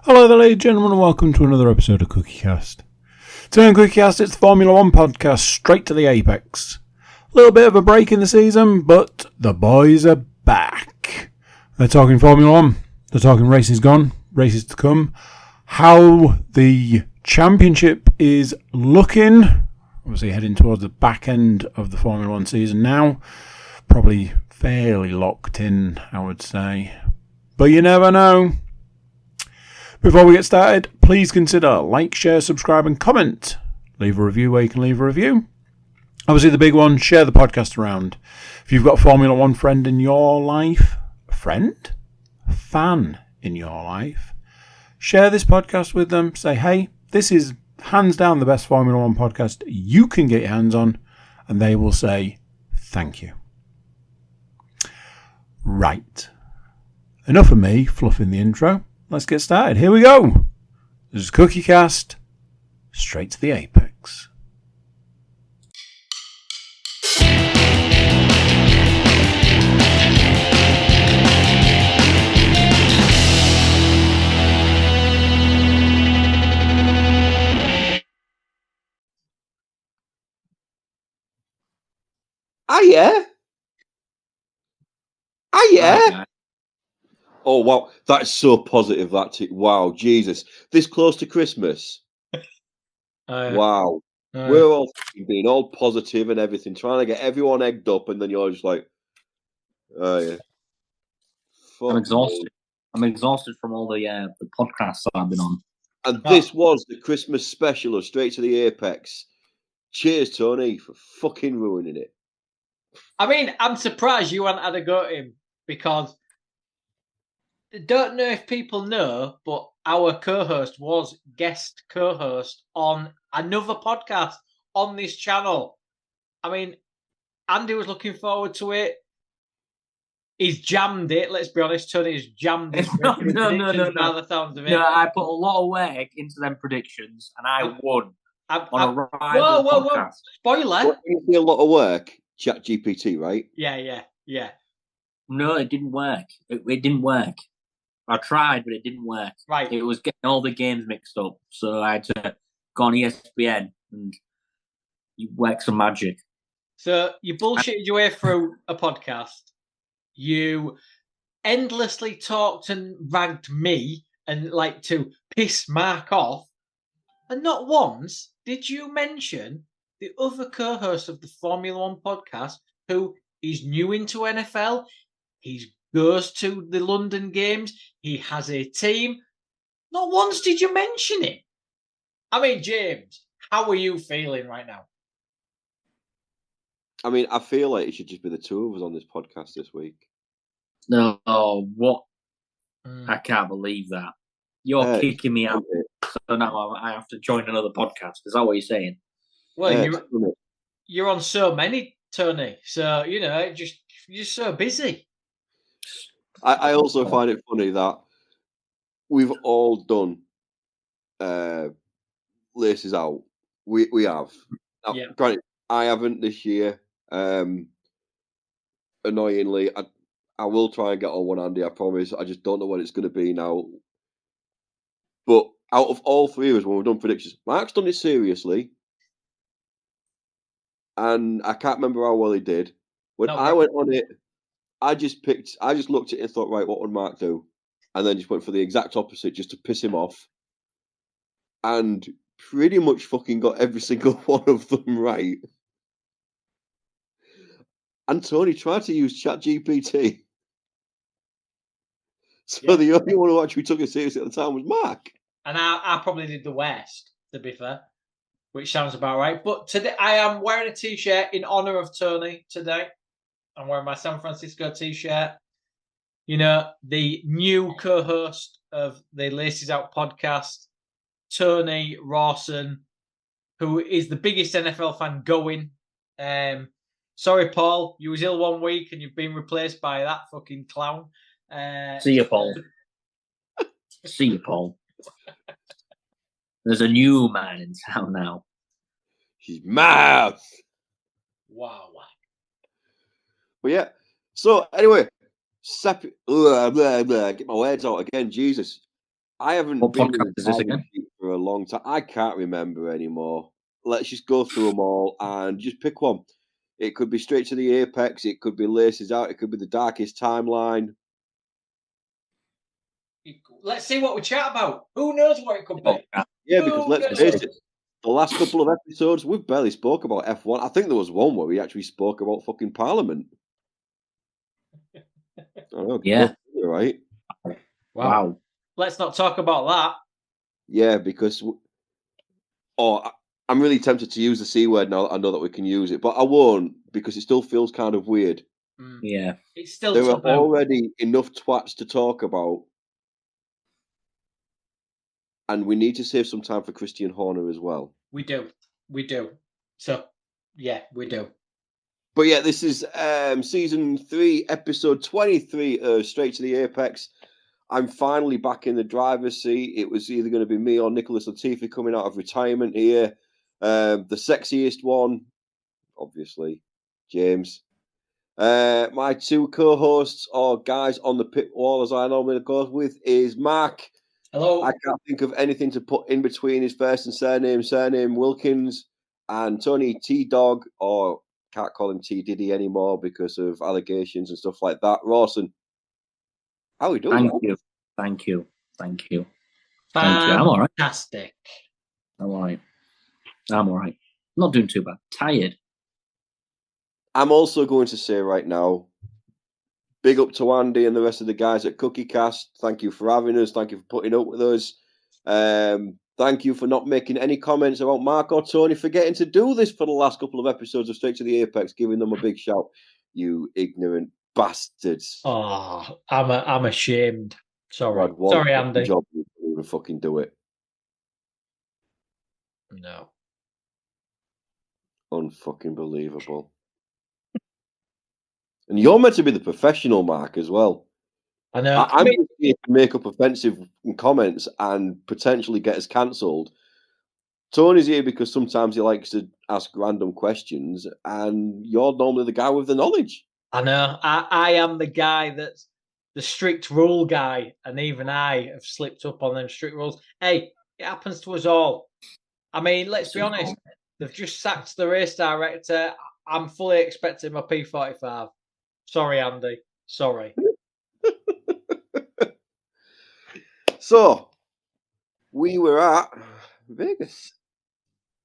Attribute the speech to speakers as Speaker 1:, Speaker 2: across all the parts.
Speaker 1: Hello there, ladies and gentlemen, and welcome to another episode of CookieCast. Today on CookieCast, it's the Formula One podcast, straight to the apex. A little bit of a break in the season, but the boys are back. They're talking Formula One, they're talking races gone, races to come, how the championship is looking, obviously heading towards the back end of the Formula One season now, probably fairly locked in, I would say, but you never know. Before we get started, please consider like, share, subscribe and comment. Leave a review where you can leave a review. Obviously the big one, share the podcast around. If you've got a Formula One friend in your life, a friend? A fan in your life, share this podcast with them. Say, hey, this is hands down the best Formula One podcast you can get your hands on. And they will say, thank you. Right. Enough of me fluffing the intro. Let's get started. Here we go. This is CookieCast, straight to the apex.
Speaker 2: Oh yeah.
Speaker 3: Yeah.
Speaker 2: Oh wow, that's so positive. Wow, Jesus, this close to Christmas. Wow, we're all being all positive and everything, trying to get everyone egged up, and then you're just like, oh yeah.
Speaker 3: I'm exhausted. I'm exhausted from all the podcasts that I've been on.
Speaker 2: And this was the Christmas special of Straight to the Apex. Cheers, Tony, for fucking ruining it.
Speaker 4: I mean, I'm surprised you hadn't had a go at him, because I don't know if people know, but our co-host was guest co-host on another podcast on this channel. I mean, Andy was looking forward to it. He's jammed it. Let's be honest, Tony's jammed it.
Speaker 3: No.
Speaker 4: The sounds of it.
Speaker 3: No, I put a lot of work into them predictions, and I won on a rival podcast.
Speaker 4: Spoiler.
Speaker 2: When you say a lot of work, ChatGPT, right?
Speaker 4: Yeah.
Speaker 3: No, it didn't work. It didn't work. I tried, but it didn't work.
Speaker 4: Right.
Speaker 3: It was getting all the games mixed up, so I had to go on ESPN and you work some magic.
Speaker 4: So you bullshitted your way through a podcast. You endlessly talked and ragged me and like to piss Mark off. And not once did you mention the other co-host of the Formula One podcast, who is new into NFL. He goes to the London games. He has a team. Not once did you mention it. I mean, James, how are you feeling right now?
Speaker 2: I mean, I feel like it should just be the two of us on this podcast this week.
Speaker 3: No, what? I can't believe that. You're kicking me out. So now I have to join another podcast. Is that what you're saying?
Speaker 4: Well, you're on so many, Tony. So, you're just so busy.
Speaker 2: I also find it funny that we've all done laces out. We have. Now, granted, I haven't this year. Annoyingly, I will try and get on one, Andy, I promise. I just don't know what it's going to be now. But out of all three of us, when we've done predictions, Mark's done it seriously. And I can't remember how well he did. When I went on it, I just looked at it and thought, right, what would Mark do? And then just went for the exact opposite just to piss him off. And pretty much fucking got every single one of them right. And Tony tried to use ChatGPT. So the only one who actually took it seriously at the time was Mark.
Speaker 4: And I probably did the worst, to be fair, which sounds about right. But today I am wearing a T-shirt in honor of Tony today. I'm wearing my San Francisco T-shirt. The new co-host of the Laces Out podcast, Tony Rawson, who is the biggest NFL fan going. Sorry, Paul, you was ill one week and you've been replaced by that fucking clown.
Speaker 3: See you, Paul. See you, Paul. There's a new man in town now.
Speaker 2: He's mad.
Speaker 4: Wow.
Speaker 2: But yeah. So anyway, get my words out again. Jesus. I haven't
Speaker 3: What
Speaker 2: been
Speaker 3: podcast
Speaker 2: in
Speaker 3: is this again?
Speaker 2: for a long time. I can't remember anymore. Let's just go through them all and just pick one. It could be Straight to the Apex. It could be Laces Out. It could be The Darkest Timeline.
Speaker 4: Let's see what we chat about. Who knows what it could be?
Speaker 2: Yeah, because let's face it, the last couple of episodes, we've barely spoke about F1. I think there was one where we actually spoke about fucking Parliament.
Speaker 3: Yeah.
Speaker 2: Right.
Speaker 3: Wow.
Speaker 4: Let's not talk about that.
Speaker 2: Yeah, because... I'm really tempted to use the C word now that I know that we can use it, but I won't because it still feels kind of weird.
Speaker 3: Yeah.
Speaker 4: It's still
Speaker 2: there
Speaker 4: taboo.
Speaker 2: are already enough twats to talk about, and we need to save some time for Christian Horner as well.
Speaker 4: We do. So, yeah, we do.
Speaker 2: But yeah, this is season 3, episode 23 of Straight to the Apex. I'm finally back in the driver's seat. It was either going to be me or Nicholas Latifi coming out of retirement here. The sexiest one, obviously, James. My 2 co-hosts or guys on the pit wall, as I normally go with, is Mark.
Speaker 4: Hello.
Speaker 2: I can't think of anything to put in between his first and surname Wilkins, and Tony T-Dog, or can't call him T Diddy anymore because of allegations and stuff like that. Rawson, how are we doing?
Speaker 3: Thank you.
Speaker 4: Fantastic.
Speaker 3: I'm all right. I'm all right. Not doing too bad. Tired.
Speaker 2: I'm also going to say right now, big up to Andy and the rest of the guys at CookieCast. Thank you for having us. Thank you for putting up with us. Thank you for not making any comments about Mark or Tony forgetting to do this for the last couple of episodes of Straight to the Apex, giving them a big shout. You ignorant bastards.
Speaker 4: Oh, I'm ashamed. Sorry.
Speaker 2: God,
Speaker 4: Sorry, Andy.
Speaker 2: Job, you couldn't even fucking do it.
Speaker 4: No.
Speaker 2: Unfucking believable. And you're meant to be the professional, Mark, as well.
Speaker 4: I know.
Speaker 2: I'm just here to make up offensive comments and potentially get us cancelled. Tony's here because sometimes he likes to ask random questions, and you're normally the guy with the knowledge.
Speaker 4: I know. I am the guy that's the strict rule guy, and even I have slipped up on them strict rules. Hey, it happens to us all. I mean, let's be honest. They've just sacked the race director. I'm fully expecting my P45. Sorry, Andy. Sorry.
Speaker 2: So, we were at Vegas.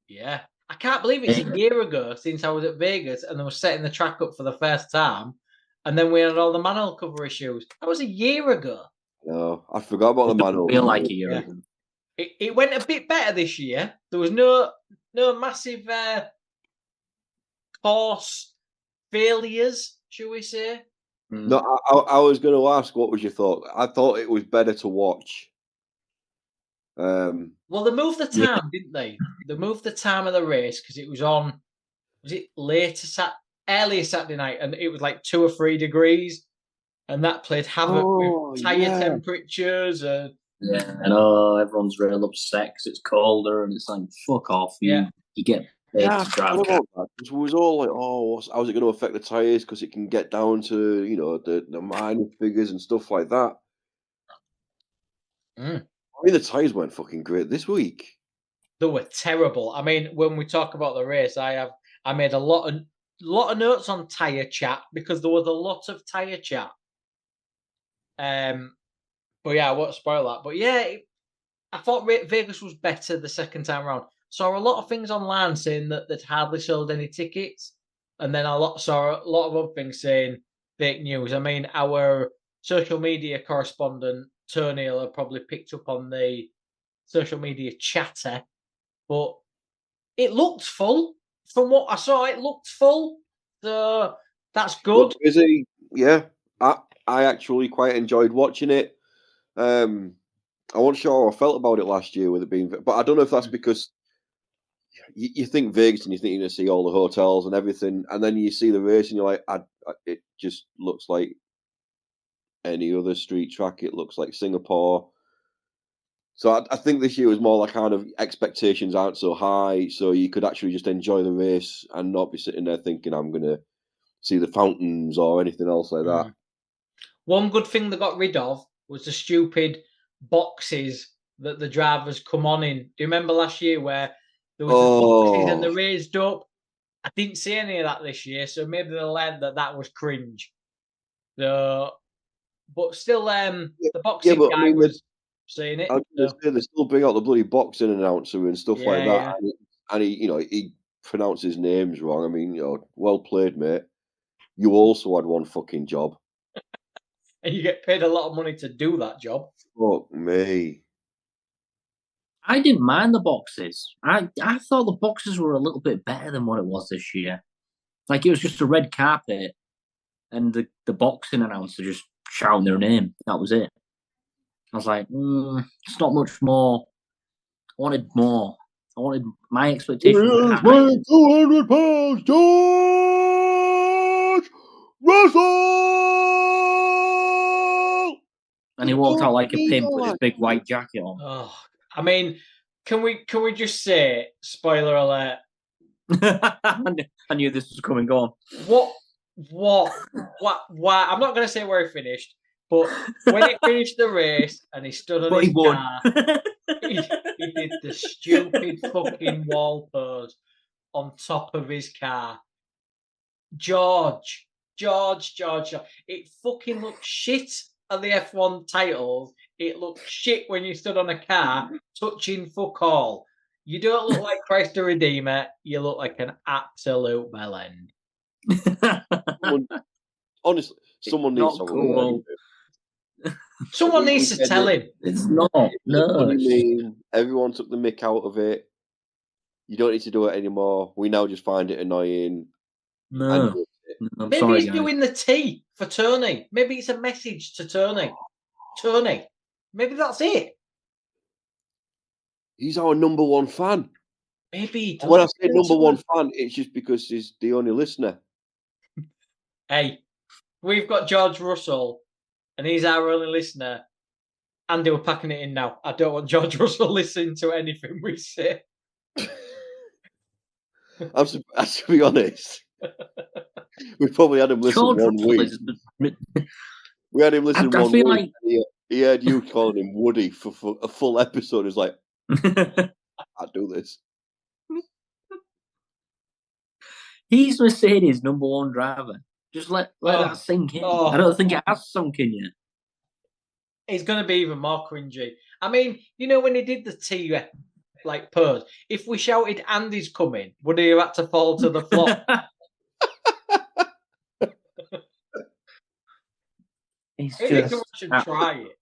Speaker 4: Yeah. I can't believe it's a year ago since I was at Vegas and they were setting the track up for the first time. And then we had all the manhole cover issues. That was a year ago.
Speaker 2: No, I forgot about the manhole.
Speaker 3: Feel like a year ago.
Speaker 4: It went a bit better this year. There was no massive course failures, shall we say?
Speaker 2: No, I was going to ask, what was your thought? I thought it was better to watch.
Speaker 4: Well, they moved the time, didn't they? They moved the time of the race because it was on. Was it earlier Saturday night, and it was like 2 or 3 degrees, and that played havoc with tyre temperatures.
Speaker 3: Yeah, I know everyone's real upset because it's colder, and it's like fuck off. You get paid to drive.
Speaker 2: It was all like, how's it going to affect the tyres? Because it can get down to the minor figures and stuff like that. I mean, the tyres weren't fucking great this week.
Speaker 4: They were terrible. I mean, when we talk about the race, I made a lot of notes on tyre chat because there was a lot of tyre chat. But yeah, I won't spoil that. But yeah, I thought Vegas was better the second time around. Saw a lot of things online saying that they'd hardly sold any tickets, and then saw a lot of other things saying fake news. I mean, our social media correspondent Tony will have probably picked up on the social media chatter, but it looked full. From what I saw, it looked full. So that's good.
Speaker 2: Looked busy. Yeah, I actually quite enjoyed watching it. I wasn't sure how I felt about it last year with it being, but I don't know if that's because you think Vegas and you think you're going to see all the hotels and everything, and then you see the race and you're like, it just looks like any other street track. It looks like Singapore. So I think this year was more like kind of expectations aren't so high, so you could actually just enjoy the race and not be sitting there thinking I'm going to see the fountains or anything else like that.
Speaker 4: One good thing they got rid of was the stupid boxes that the drivers come on in. Do you remember last year where there was the boxes and they're raised up? I didn't see any of that this year, so maybe they learned that was cringe. But still, the boxing guy was saying it.
Speaker 2: I was going to say, they still bring out the bloody boxing announcer and stuff like that, and he pronounces names wrong. I mean, well played, mate. You also had one fucking job.
Speaker 4: And you get paid a lot of money to do that job.
Speaker 2: Fuck me.
Speaker 3: I didn't mind the boxes. I thought the boxes were a little bit better than what it was this year. Like, it was just a red carpet and the boxing announcer just shouting their name. That was it. I was like, it's not much more. I wanted more. I wanted my expectations.
Speaker 2: 200 pounds, George Russell!
Speaker 3: And he walked out like a pimp with his big white jacket on.
Speaker 4: Oh, I mean, can we just say, spoiler alert?
Speaker 3: I knew this was coming. Go on.
Speaker 4: What? Why? I'm not going to say where he finished, but when he finished the race and he stood on his car, he did the stupid fucking wall pose on top of his car. George. It fucking looked shit at the F1 titles. It looked shit when you stood on a car touching fuck all. You don't look like Christ the Redeemer. You look like an absolute bellend.
Speaker 2: Honestly, someone needs to
Speaker 3: cool.
Speaker 4: Someone needs to tell him.
Speaker 3: It's not. No.
Speaker 2: Everyone took the mick out of it. You don't need to do it anymore. We now just find it annoying.
Speaker 3: No.
Speaker 4: Maybe he's doing the T for Tony. Maybe it's a message to Tony. Tony. Maybe that's it.
Speaker 2: He's our number one fan.
Speaker 4: Maybe.
Speaker 2: When I say number one fan, it's just because he's the only listener.
Speaker 4: Hey, we've got George Russell, and he's our only listener. Andy, we're packing it in now. I don't want George Russell listening to anything we say.
Speaker 2: To be honest, we probably had him listen
Speaker 3: George
Speaker 2: 1 week. We had him listen 1 week. Like... He heard you calling him Woody for a full episode. He's like, I do this.
Speaker 3: He's Mercedes' number one driver. Just let that sink in. I don't think it has sunk in yet.
Speaker 4: It's going to be even more cringy. I mean, when he did the T pose, if we shouted Andy's coming, would he have had to fall to the floor? Try it.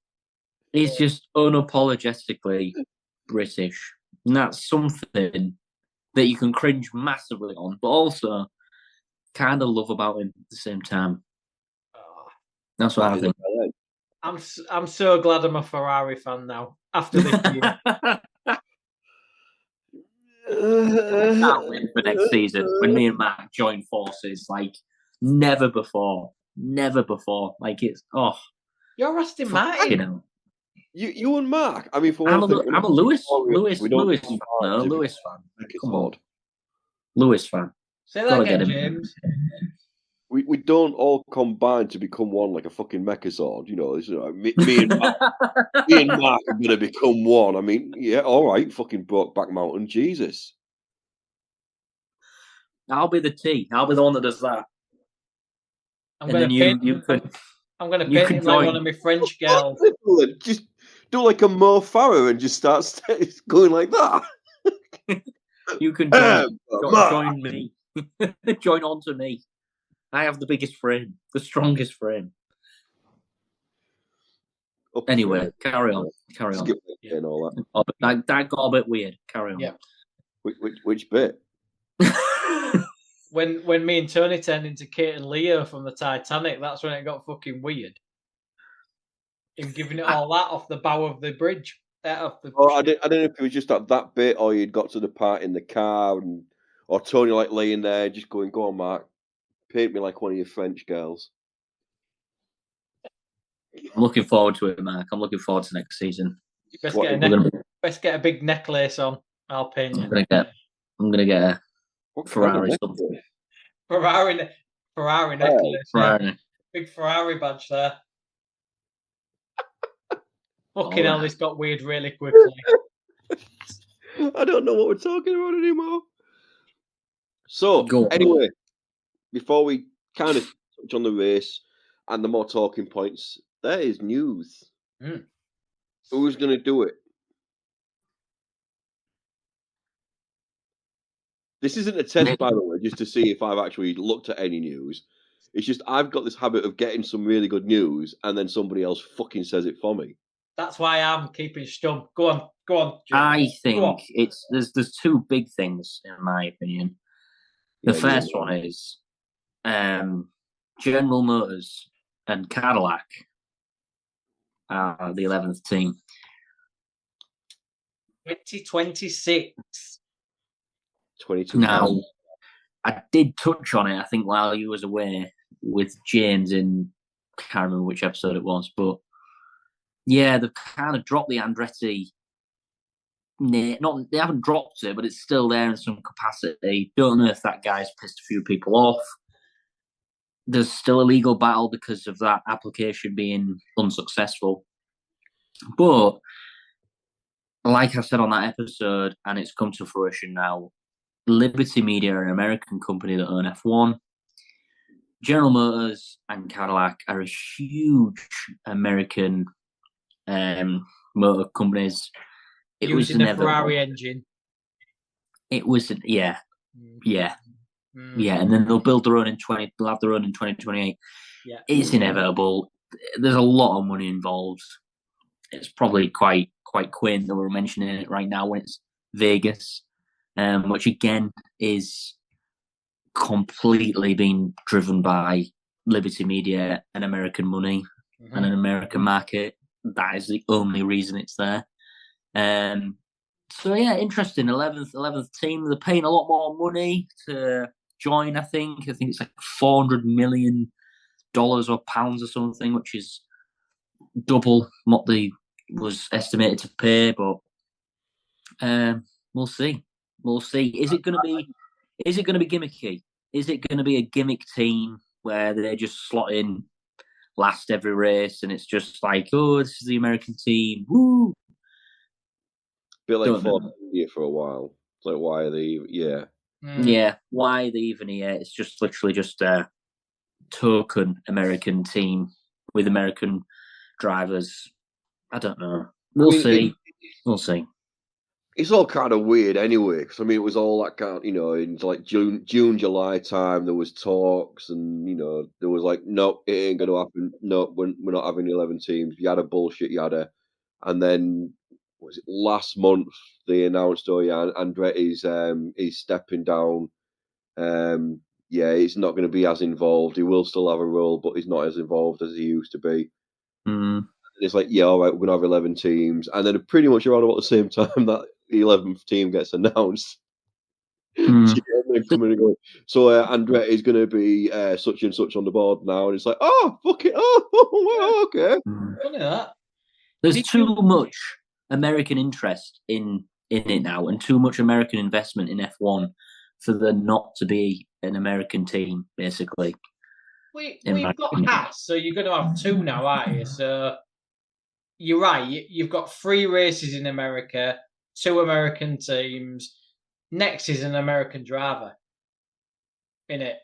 Speaker 3: He's just unapologetically British. And that's something that you can cringe massively on, but also kind of love about him at the same time. That's what I think.
Speaker 4: I'm so glad I'm a Ferrari fan now. After this year.
Speaker 3: Can't wait for next season when me and Mark join forces like never before. Like it's
Speaker 4: you're Aston Martin.
Speaker 2: You and Mark. I mean,
Speaker 3: I'm a Lewis fan. No, Lewis fan. Come on, Lewis fan.
Speaker 4: Say that again, James.
Speaker 2: We don't all combine to become one like a fucking Megazord. Me and Mark, are going to become one. I mean, yeah, all right, fucking Brokeback Mountain, Jesus.
Speaker 3: I'll be the T. I'll be the one that does that.
Speaker 4: I'm going to paint him like one of my French girls.
Speaker 2: Just do like a Mo Farah and just start going like that.
Speaker 3: You can join me. Join on to me. I have the biggest frame, the strongest frame. Anyway, carry on.
Speaker 2: And all that.
Speaker 3: That got a bit weird. Carry on.
Speaker 4: Yeah.
Speaker 2: Which bit?
Speaker 4: When me and Tony turned into Kate and Leo from the Titanic, that's when it got fucking weird. Him giving it all that off the bow of the bridge.
Speaker 2: I don't know if it was just at that bit or you'd got to the part in the car or Tony like laying there just going, go on, Mark, paint me like one of your French girls.
Speaker 3: I'm looking forward to it, Mark. I'm looking forward to next season.
Speaker 4: You best get a big necklace on. I'll paint you.
Speaker 3: I'm gonna get a Ferrari something.
Speaker 4: Ferrari necklace. Ferrari. Yeah. Big Ferrari badge there. Fucking hell, this got weird really quickly.
Speaker 2: I don't know what we're talking about anymore. So, anyway, before we kind of touch on the race and the more talking points, there is news. Who's going to do it? This isn't a test, by the way, just to see if I've actually looked at any news. It's just I've got this habit of getting some really good news and then somebody else fucking says it for me.
Speaker 4: That's why I'm keeping stum. Go on, Jim.
Speaker 3: I think there's two big things in my opinion. The first one is General Motors and Cadillac are the 11th team.
Speaker 4: 2026.
Speaker 2: 22.
Speaker 3: Now, I did touch on it, I think, while you was away with James in, I can't remember which episode it was, but yeah, they've kind of dropped the Andretti. They haven't dropped it, but it's still there in some capacity. Don't know if that guy's pissed a few people off. There's still a legal battle because of that application being unsuccessful. But like I said on that episode, and it's come to fruition now, Liberty Media are an American company that own F1. General Motors and Cadillac are huge American motor companies. It
Speaker 4: using
Speaker 3: was
Speaker 4: the Ferrari engine.
Speaker 3: It was, yeah. And then they'll build their own they'll have their own in 2028.
Speaker 4: Yeah.
Speaker 3: It's inevitable. There's a lot of money involved. It's probably quite quaint that we're mentioning it right now when it's Vegas, which again is completely being driven by Liberty Media and American money and an American market. That is the only reason it's there. So yeah, interesting. 11th team. They're paying a lot more money to join. I think it's like $400 million or pounds or something, which is double what they was estimated to pay. But we'll see. Is it going to be gimmicky? Is it going to be a gimmick team where they just slot in last every race and it's just like, oh, this is the American team, woo?
Speaker 2: Bit like Ford here for a while. It's like, why are they? Yeah.
Speaker 3: Yeah, why are they even here? It's just literally just a token American team with American drivers. I don't know. We'll see.
Speaker 2: It's all kind of weird anyway, because it was all that kind of, in like June, July time, there was talks, and there was like, no, it ain't going to happen. No, we're not having 11 teams. Yada bullshit, yada. And then was it last month they announced, Andretti's he's stepping down. He's not going to be as involved. He will still have a role, but he's not as involved as he used to be. It's like, yeah, all right, we're going to have 11 teams. And then pretty much around about the same time that the 11th team gets announced. Coming and going. So Andretti is going to be such and such on the board now. And it's like, oh, fuck it. Oh, okay.
Speaker 4: Funny that.
Speaker 3: There's too much American interest in it now and too much American investment in F1 for there not to be an American team, basically.
Speaker 4: We've got Haas, so you're going to have two now, aren't you? So you're right. You've got 3 races in America, 2 American teams. Next is an American driver in it.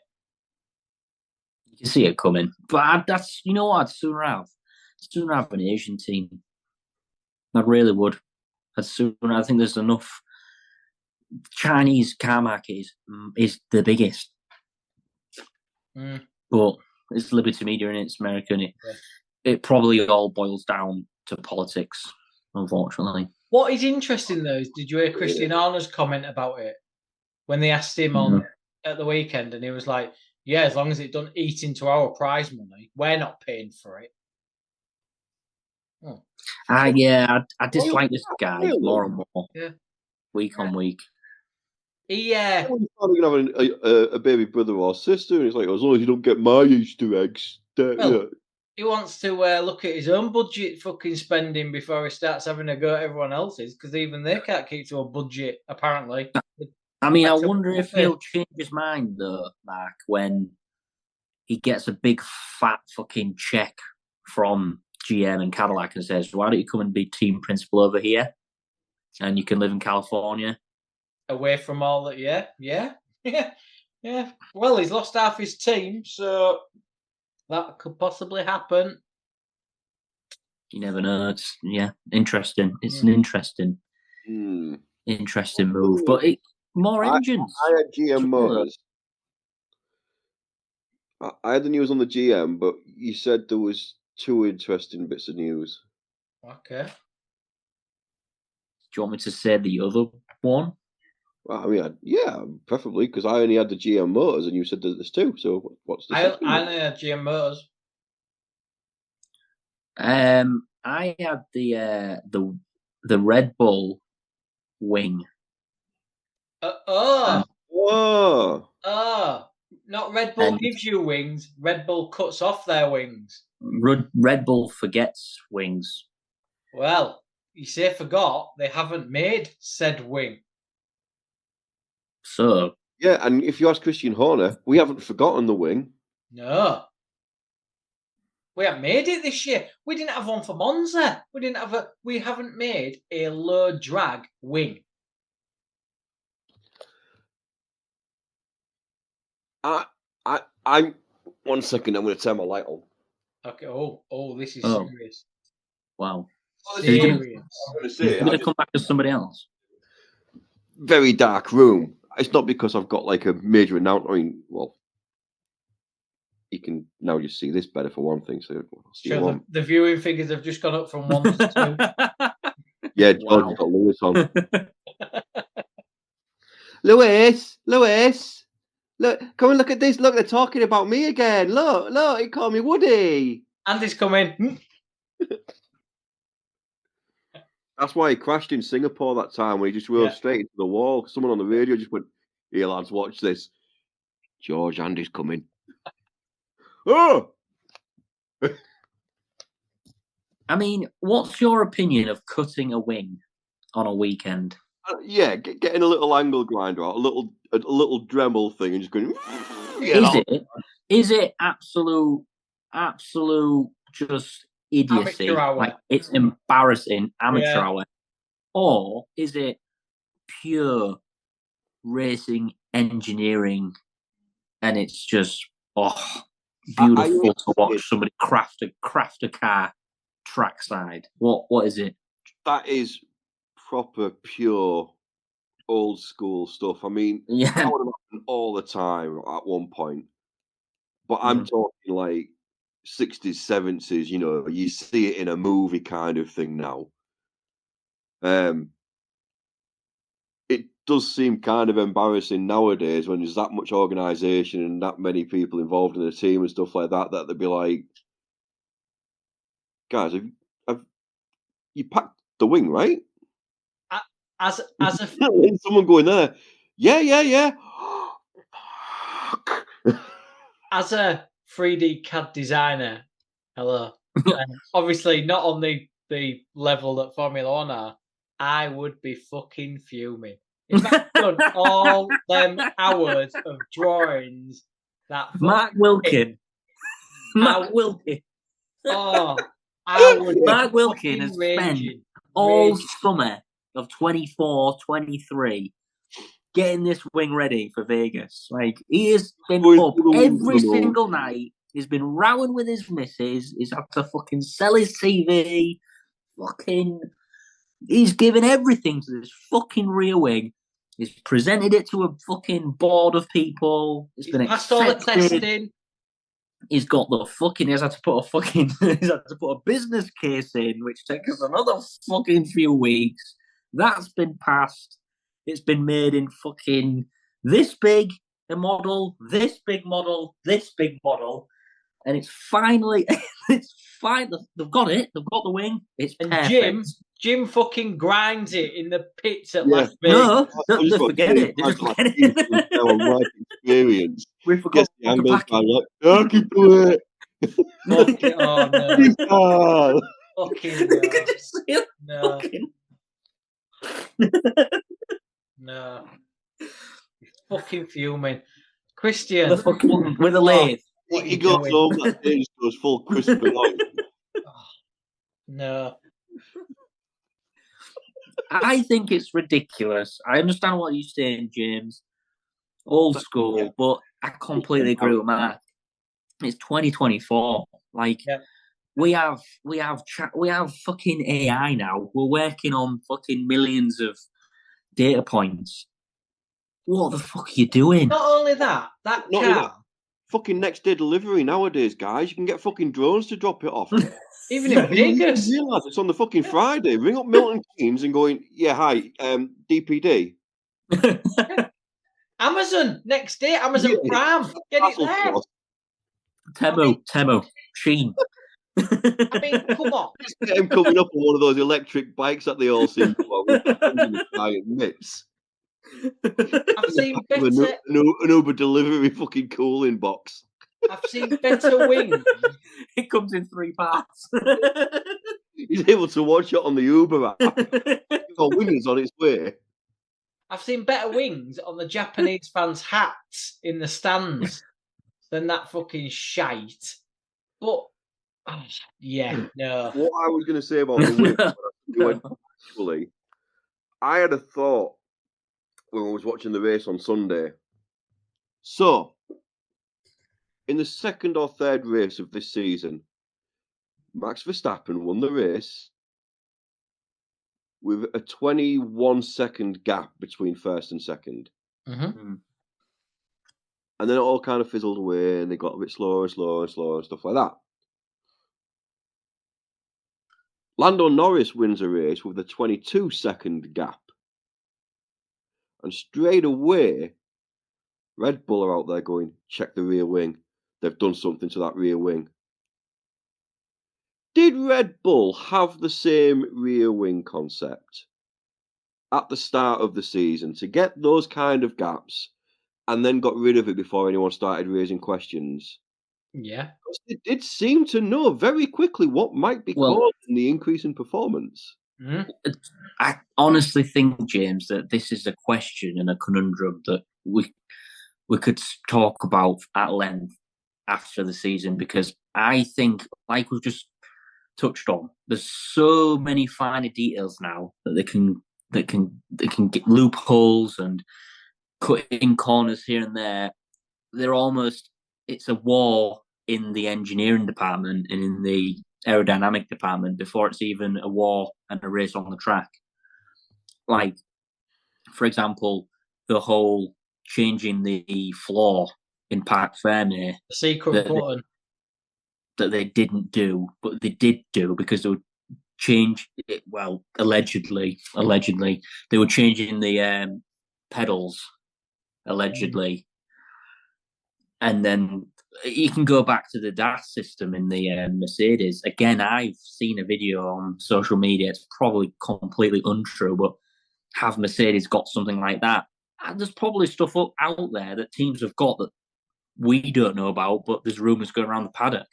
Speaker 3: You can see it coming. But that's, you know what, I'd sooner have an Asian team. I really would. I think there's enough. Chinese car market is the biggest. But it's Liberty Media and it's American. It probably all boils down to politics, unfortunately.
Speaker 4: What is interesting though is, did you hear Christian Horner's comment about it when they asked him on at the weekend, and he was like, "Yeah, as long as it don't eat into our prize money, we're not paying for it."
Speaker 3: I dislike this guy more and more. Week on week.
Speaker 4: Yeah.
Speaker 2: He's probably going to have a baby brother or sister, and he's like, as long as you don't get my Easter eggs.
Speaker 4: He wants to look at his own budget fucking spending before he starts having a go at everyone else's, because even they can't keep to a budget, apparently.
Speaker 3: I mean, I wonder if he'll change his mind, though, Mark, when he gets a big fat fucking check from GM in Cadillac and says, "Why don't you come and be team principal over here, and you can live in California,
Speaker 4: away from all that." Yeah. Well, he's lost half his team, so that could possibly happen.
Speaker 3: You never know. It's interesting. It's an interesting move, but more engines.
Speaker 2: I had GM Motors. I had the news on the GM, but you said there was 2 interesting bits of news.
Speaker 4: Okay.
Speaker 3: Do you want me to say the other one?
Speaker 2: Well, I mean, preferably, because I only had the GM Motors, and you said that there's 2. So what's the second one?
Speaker 4: I only had GM Motors.
Speaker 3: I had the Red Bull wing.
Speaker 4: Not Red Bull gives you wings. Red Bull cuts off their wings.
Speaker 3: Red Bull forgets wings.
Speaker 4: Well, you say forgot. They haven't made said wing.
Speaker 3: So
Speaker 2: yeah, and if you ask Christian Horner, we haven't forgotten the wing.
Speaker 4: No. We haven't made it this year. We didn't have one for Monza. We haven't made a low drag wing.
Speaker 2: I'm 1 second. I'm going to turn my light on.
Speaker 4: Okay. Oh, this is serious.
Speaker 3: Wow.
Speaker 4: Serious.
Speaker 3: Is he going to come back as somebody else?
Speaker 2: Very dark room. It's not because I've got like a major announcement. I mean, well, you can now just see this better for one thing. So
Speaker 4: sure, the viewing figures have just gone up from 1 to 2.
Speaker 2: Yeah, George got Lewis on. Lewis, look! Come and look at this. Look, they're talking about me again. Look! He called me Woody.
Speaker 4: Andy's coming.
Speaker 2: That's why he crashed in Singapore that time when he just rode straight into the wall. Someone on the radio just went, "Here, lads, watch this. George, Andy's coming." Oh!
Speaker 3: I mean, what's your opinion of cutting a wing on a weekend?
Speaker 2: Getting a little angle grinder out, a little Dremel thing, and just going.
Speaker 3: Is it absolute just idiocy? Like, it's embarrassing amateur hour, or is it pure racing engineering? And it's just beautiful to watch somebody craft a car trackside. What is it?
Speaker 2: That is proper pure old school stuff. I mean, that would have happened all the time at one point. But I'm talking like 60s, 70s, you see it in a movie kind of thing now. It does seem kind of embarrassing nowadays when there's that much organisation and that many people involved in the team and stuff like that they'd be like, guys, have you packed the wing, right?
Speaker 4: As a
Speaker 2: someone going there, yeah.
Speaker 4: As a 3D CAD designer, hello. Obviously, not on the level that Formula One are. I would be fucking fuming if I'd done all them hours of drawings. That
Speaker 3: Mark Wilkin. Mark Wilkin.
Speaker 4: Oh, I would.
Speaker 3: Mark Wilkin has spent all summer of 24, 23 getting this wing ready for Vegas. Like, he has been up every single night. He's been rowing with his missus. He's had to fucking sell his TV. He's given everything to this fucking rear wing. He's presented it to a fucking board of people. It's been
Speaker 4: passed all the testing.
Speaker 3: He's got the fucking. He's had to put a business case in, which takes us another fucking few weeks. That's been passed. It's been made in fucking this big a model, this big model, this big model, and it's finally, it's fine. They've got it. They've got the wing. It's perfect.
Speaker 4: Jim fucking grinds it in the pits at Las Vegas.
Speaker 3: No, they forget it. They just forget it.
Speaker 2: Experience.
Speaker 3: We forgot
Speaker 2: to pack it. I can do it.
Speaker 4: Fucking, oh no. Fucking no. No. Fucking fuming. Christian.
Speaker 3: With a lathe.
Speaker 2: He goes home that day and goes full Christopher Lloyd.
Speaker 4: No.
Speaker 3: I think it's ridiculous. I understand what you're saying, James. Old school, but I completely agree with Mark. It's 2024. Like we have fucking AI now. We're working on fucking millions of data points. What the fuck are you doing?
Speaker 4: Not only that,
Speaker 2: fucking next day delivery nowadays, guys. You can get fucking drones to drop it off.
Speaker 4: Even in Vegas.
Speaker 2: You realise it's on the fucking Friday. Ring up Milton Keynes and going, yeah, hi, DPD.
Speaker 4: Amazon, next day, Amazon Prime. Get it there.
Speaker 3: Temu, Sheen.
Speaker 4: I mean, come on.
Speaker 2: Get him coming up on one of those electric bikes that they all seem to have mitts.
Speaker 4: I've seen better...
Speaker 2: an Uber delivery fucking cooling box.
Speaker 4: I've seen better wings.
Speaker 3: It comes in 3 parts.
Speaker 2: He's able to watch it on the Uber app. Got wings on its way.
Speaker 4: I've seen better wings on the Japanese fans' hats in the stands than that fucking shite. But, no.
Speaker 2: What I was going to say about the wings, actually, I had a thought when I was watching the race on Sunday. So, in the second or third race of this season, Max Verstappen won the race with a 21-second gap between first and second.
Speaker 4: Mm-hmm.
Speaker 2: And then it all kind of fizzled away and they got a bit slower and slower and slower and stuff like that. Lando Norris wins a race with a 22-second gap. And straight away, Red Bull are out there going, check the rear wing. They've done something to that rear wing. Did Red Bull have the same rear wing concept at the start of the season to get those kind of gaps and then got rid of it before anyone started raising questions?
Speaker 4: Yeah.
Speaker 2: Because they did seem to know very quickly what might be causing the increase in performance.
Speaker 3: I honestly think, James, that this is a question and a conundrum that we could talk about at length after the season, because I think, like we've just touched on, there's so many finer details now that they can get loopholes and cut in corners here and there. It's a war in the engineering department and in the aerodynamic department before it's even a war and a race on the track. Like, for example, the whole changing the floor in Parc Ferme,
Speaker 4: the secret button
Speaker 3: that they didn't do, but they did do because they would change it. Well, allegedly, they were changing the pedals, allegedly. And then you can go back to the DAS system in the Mercedes. Again, I've seen a video on social media. It's probably completely untrue, but have Mercedes got something like that? And there's probably stuff out there that teams have got that we don't know about, but there's rumours going around the paddock.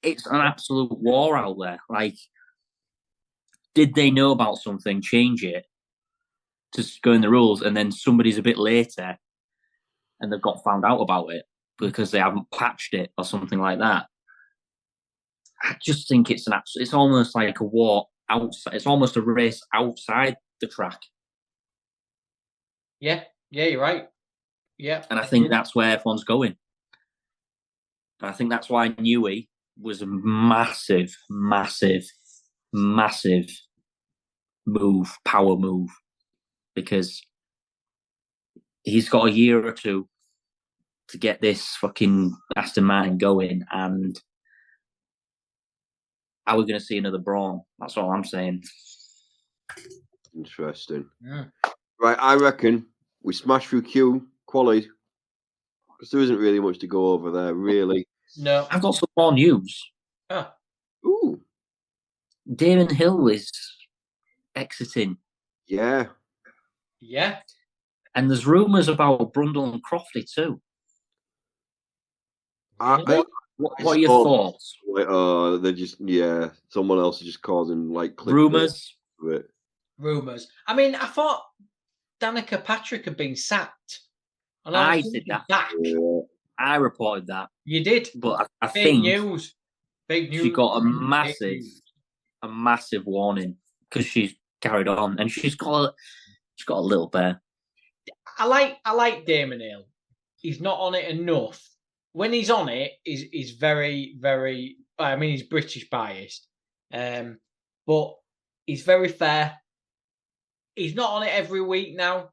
Speaker 3: It's an absolute war out there. Like, did they know about something, change it to go in the rules, and then somebody's a bit later and they've got found out about it because they haven't patched it or something like that? I just think it's it's almost like a war outside. It's almost a race outside the track.
Speaker 4: Yeah, you're right. Yeah.
Speaker 3: And I think that's where everyone's going. And I think that's why Newey was a massive, massive, massive power move, because he's got a year or two to get this fucking Aston Martin going, and are we going to see another Brawn? That's all I'm saying.
Speaker 2: Interesting. Right, I reckon we smash through Q quality, because there isn't really much to go over there, really.
Speaker 4: No.
Speaker 3: I've got some more news.
Speaker 2: Ooh.
Speaker 3: Damon Hill is exiting.
Speaker 2: Yeah.
Speaker 3: And there's rumours about Brundle and Crofty too. What are your thoughts?
Speaker 2: They're just, someone else is just causing
Speaker 3: rumours.
Speaker 4: Rumours. I mean, I thought Danica Patrick had been sacked. And
Speaker 3: I did that.
Speaker 2: Yeah.
Speaker 3: I reported that.
Speaker 4: You did,
Speaker 3: but I think
Speaker 4: news. Big news.
Speaker 3: She got a massive a massive warning because she's carried on and she's got a little bear.
Speaker 4: I like Damon Hill. He's not on it enough. When he's on it, he's very, very. I mean, he's British biased, but he's very fair. He's not on it every week now,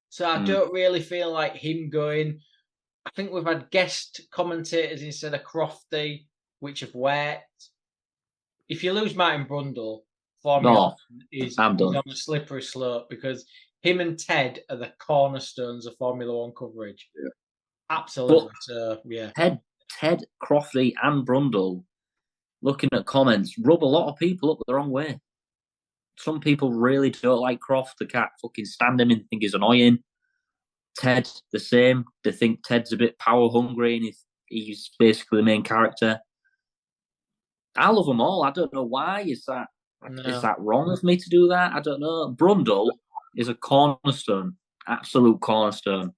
Speaker 4: so I don't really feel like him going. I think we've had guest commentators instead of Crofty, which have worked. If you lose Martin Brundle, Formula is on a slippery slope because him and Ted are the cornerstones of Formula One coverage.
Speaker 2: Yeah.
Speaker 4: Absolutely. So, yeah.
Speaker 3: Ted, Crofty, and Brundle, looking at comments, rub a lot of people up the wrong way. Some people really don't like Croft. They can't fucking stand him and think he's annoying. Ted, the same. They think Ted's a bit power hungry and he's basically the main character. I love them all. I don't know why. Is that wrong of me to do that? I don't know. Brundle is a cornerstone, absolute cornerstone.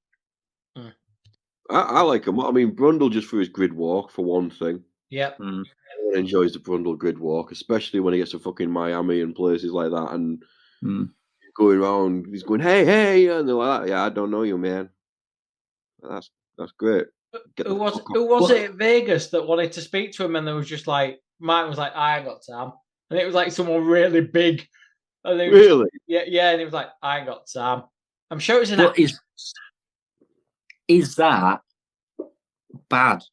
Speaker 2: I like him. I mean, Brundle just for his grid walk, for one thing.
Speaker 4: Yep.
Speaker 2: Everyone enjoys the Brundle grid walk, especially when he gets to fucking Miami and places like that. And going around, he's going, hey, and they're like that. Yeah, I don't know you, man. That's great.
Speaker 4: Who was it at Vegas that wanted to speak to him and they was just like, Martin was like, I ain't got time. And it was like someone really big. And
Speaker 2: really?
Speaker 4: Yeah, and he was like, I ain't got time. I'm sure it was an
Speaker 3: Is that bad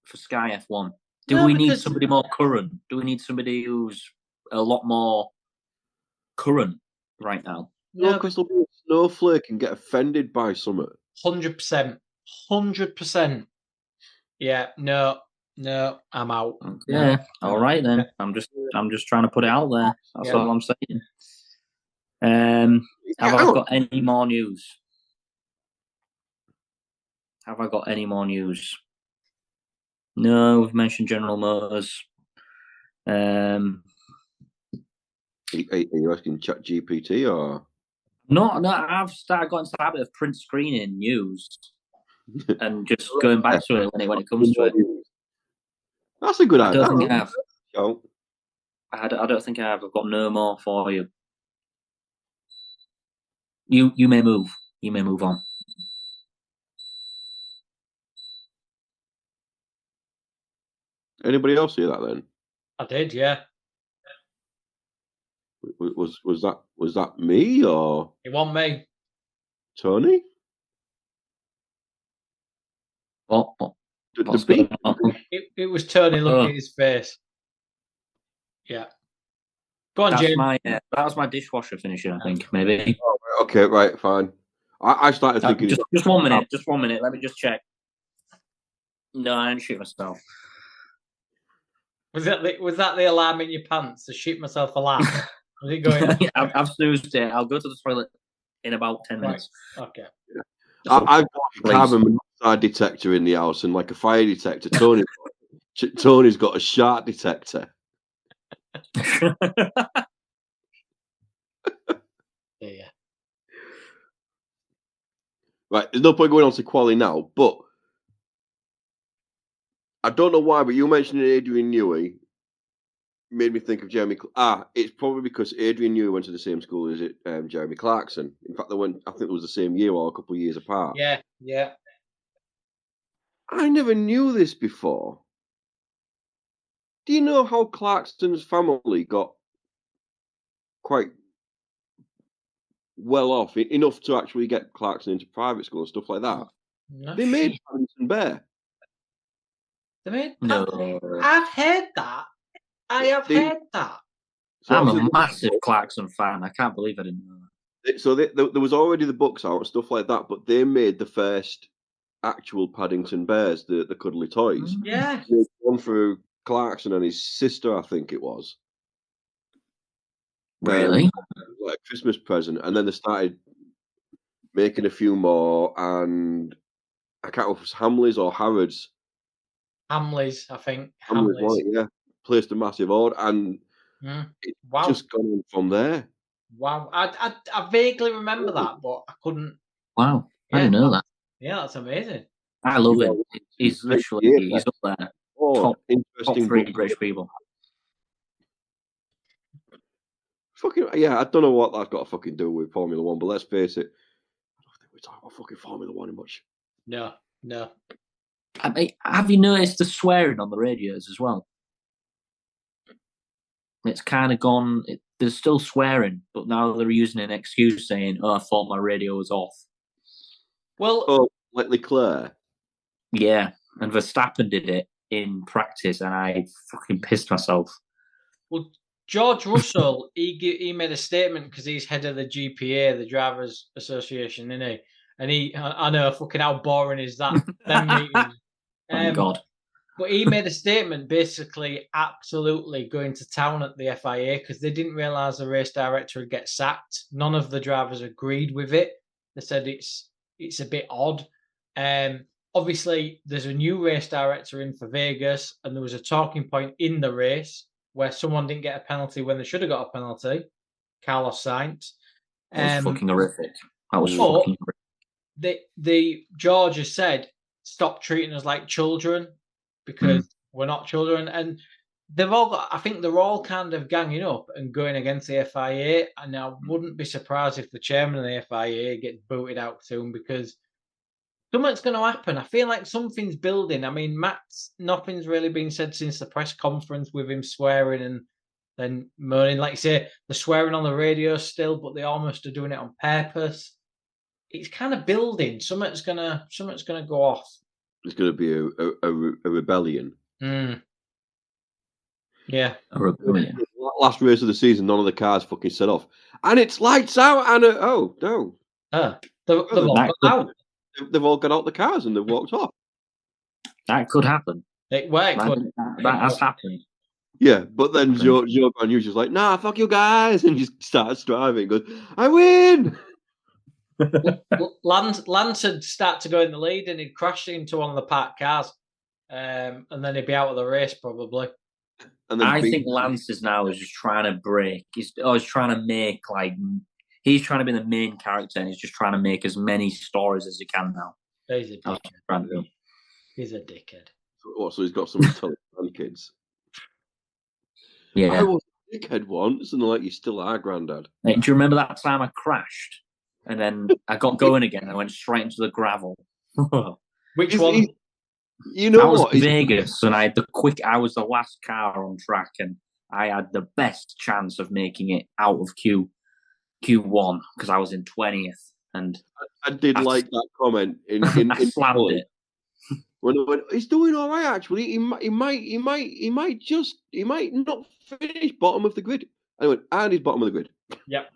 Speaker 3: for Sky F1? Do we need somebody more current? Do we need somebody who's a lot more current right now?
Speaker 2: No, because there'll be a snowflake and get offended by something.
Speaker 4: 100%. 100%. Yeah, no, I'm out.
Speaker 3: Yeah, all right then. I'm just trying to put it out there. That's all I'm saying. Have I got any more news? No, we've mentioned General Motors.
Speaker 2: Are you asking ChatGPT or?
Speaker 3: No, I've got into the habit of print screening news and just going back to it when it comes to it.
Speaker 2: That's a good idea.
Speaker 3: I don't think I have. I don't think I have. I've got no more for you. You may move. You may move on.
Speaker 2: Anybody else hear that then?
Speaker 4: I did, yeah.
Speaker 2: Was that me or?
Speaker 4: It wasn't me.
Speaker 2: Tony?
Speaker 3: What?
Speaker 2: The beat?
Speaker 4: It was Tony. Look at his face. Yeah. Go on, Jim.
Speaker 3: That was my dishwasher finishing, I think, maybe.
Speaker 2: Oh, okay, right, fine. I started thinking...
Speaker 3: Just 1 minute, just 1 minute. Let me just check. No, I didn't shoot myself.
Speaker 4: Was that the alarm in your pants? To shoot myself alarm? Was it going?
Speaker 3: I've snoozed it. I'll go to the toilet in about 10 minutes.
Speaker 4: Okay.
Speaker 2: Yeah. I've got a carbon monoxide detector in the house and like a fire detector. Tony's got a shark detector.
Speaker 4: Yeah.
Speaker 2: Right, there's no point going on to quali now, but I don't know why, but you mentioned Adrian Newey made me think of Jeremy. It's probably because Adrian Newey went to the same school as Jeremy Clarkson. In fact, I think it was the same year or a couple of years apart.
Speaker 4: Yeah.
Speaker 2: I never knew this before. Do you know how Clarkson's family got quite well off, enough to actually get Clarkson into private school and stuff like that?
Speaker 4: No,
Speaker 2: they made Paddington Bear.
Speaker 4: They made.
Speaker 3: No.
Speaker 4: I've heard that. I have heard that.
Speaker 3: So I'm a massive Clarkson fan. I can't believe I didn't know that.
Speaker 2: So there was already the books out and stuff like that, but they made the first actual Paddington Bears, the cuddly toys.
Speaker 4: Yeah.
Speaker 2: One for Clarkson and his sister, I think it was.
Speaker 3: Really?
Speaker 2: Like a Christmas present, and then they started making a few more, and I can't remember if it was Hamleys or Harrods.
Speaker 4: Hamleys, I think.
Speaker 2: Hamleys. Yeah. Placed a massive order, and it's just gone on from there.
Speaker 4: Wow. I vaguely remember that, but I couldn't.
Speaker 3: Wow. I didn't know that.
Speaker 4: Yeah, that's amazing.
Speaker 3: I love him. He's literally, he's up there. Top 3 British people.
Speaker 2: Fucking yeah, I don't know what that's got to fucking do with Formula One, but let's face it, I don't think we talk about fucking Formula One much.
Speaker 4: No.
Speaker 3: I mean, have you noticed the swearing on the radios as well? It's kind of gone. There's still swearing, but now they're using an excuse saying, "Oh, I thought my radio was off."
Speaker 4: Well,
Speaker 2: like Leclerc.
Speaker 3: Yeah, and Verstappen did it in practice, and I fucking pissed myself.
Speaker 4: Well, George Russell, he made a statement because he's head of the GPA, the Drivers Association, isn't he? And I know, fucking how boring is that? Them meetings.
Speaker 3: Thank God.
Speaker 4: But he made a statement basically absolutely going to town at the FIA because they didn't realise the race director would get sacked. None of the drivers agreed with it. They said it's a bit odd. Obviously, there's a new race director in for Vegas, and there was a talking point in the race where someone didn't get a penalty when they should have got a penalty. Carlos Sainz.
Speaker 3: That was fucking horrific. That was fucking horrific.
Speaker 4: The George has said, stop treating us like children because we're not children. And I think they're all kind of ganging up and going against the FIA. And I wouldn't be surprised if the chairman of the FIA gets booted out soon because something's going to happen. I feel like something's building. I mean, nothing's really been said since the press conference with him swearing and then moaning. Like you say, they're swearing on the radio still, but they almost are doing it on purpose. It's kind of building. Something's gonna go off.
Speaker 2: It's going to be a rebellion.
Speaker 3: Yeah, a rebellion.
Speaker 2: Last race of the season, none of the cars fucking set off, and it's lights out. And oh no,
Speaker 4: they've all got out.
Speaker 2: They've all got out the cars and they've walked off.
Speaker 3: That could happen.
Speaker 4: That
Speaker 3: has happened.
Speaker 2: Yeah, but then Joe Grandeu's just like, nah, fuck you guys, and just starts driving. Goes, I win.
Speaker 4: Lance had started to go in the lead, and he'd crashed into one of the parked cars, and then he'd be out of the race probably.
Speaker 2: And then
Speaker 3: I think Lance is just trying to break. He's trying to make he's trying to be the main character, and he's just trying to make as many stories as he can now.
Speaker 4: He's a dickhead. He's a dickhead.
Speaker 2: So he's got some intelligent kids.
Speaker 3: Yeah.
Speaker 2: I was a dickhead once, and they're like, you still are, Grandad.
Speaker 3: Hey, do you remember that time I crashed? And then I got going again, and I went straight into the gravel.
Speaker 4: Which one?
Speaker 2: You know what?
Speaker 3: That was Vegas, and I was the last car on track, and I had the best chance of making it out of Q1 because I was in 20th. And
Speaker 2: I did like that comment in
Speaker 3: I slammed it.
Speaker 2: When I went, he's doing all right. Actually, he might not finish bottom of the grid. And I went, and he's bottom of the grid.
Speaker 4: Yep.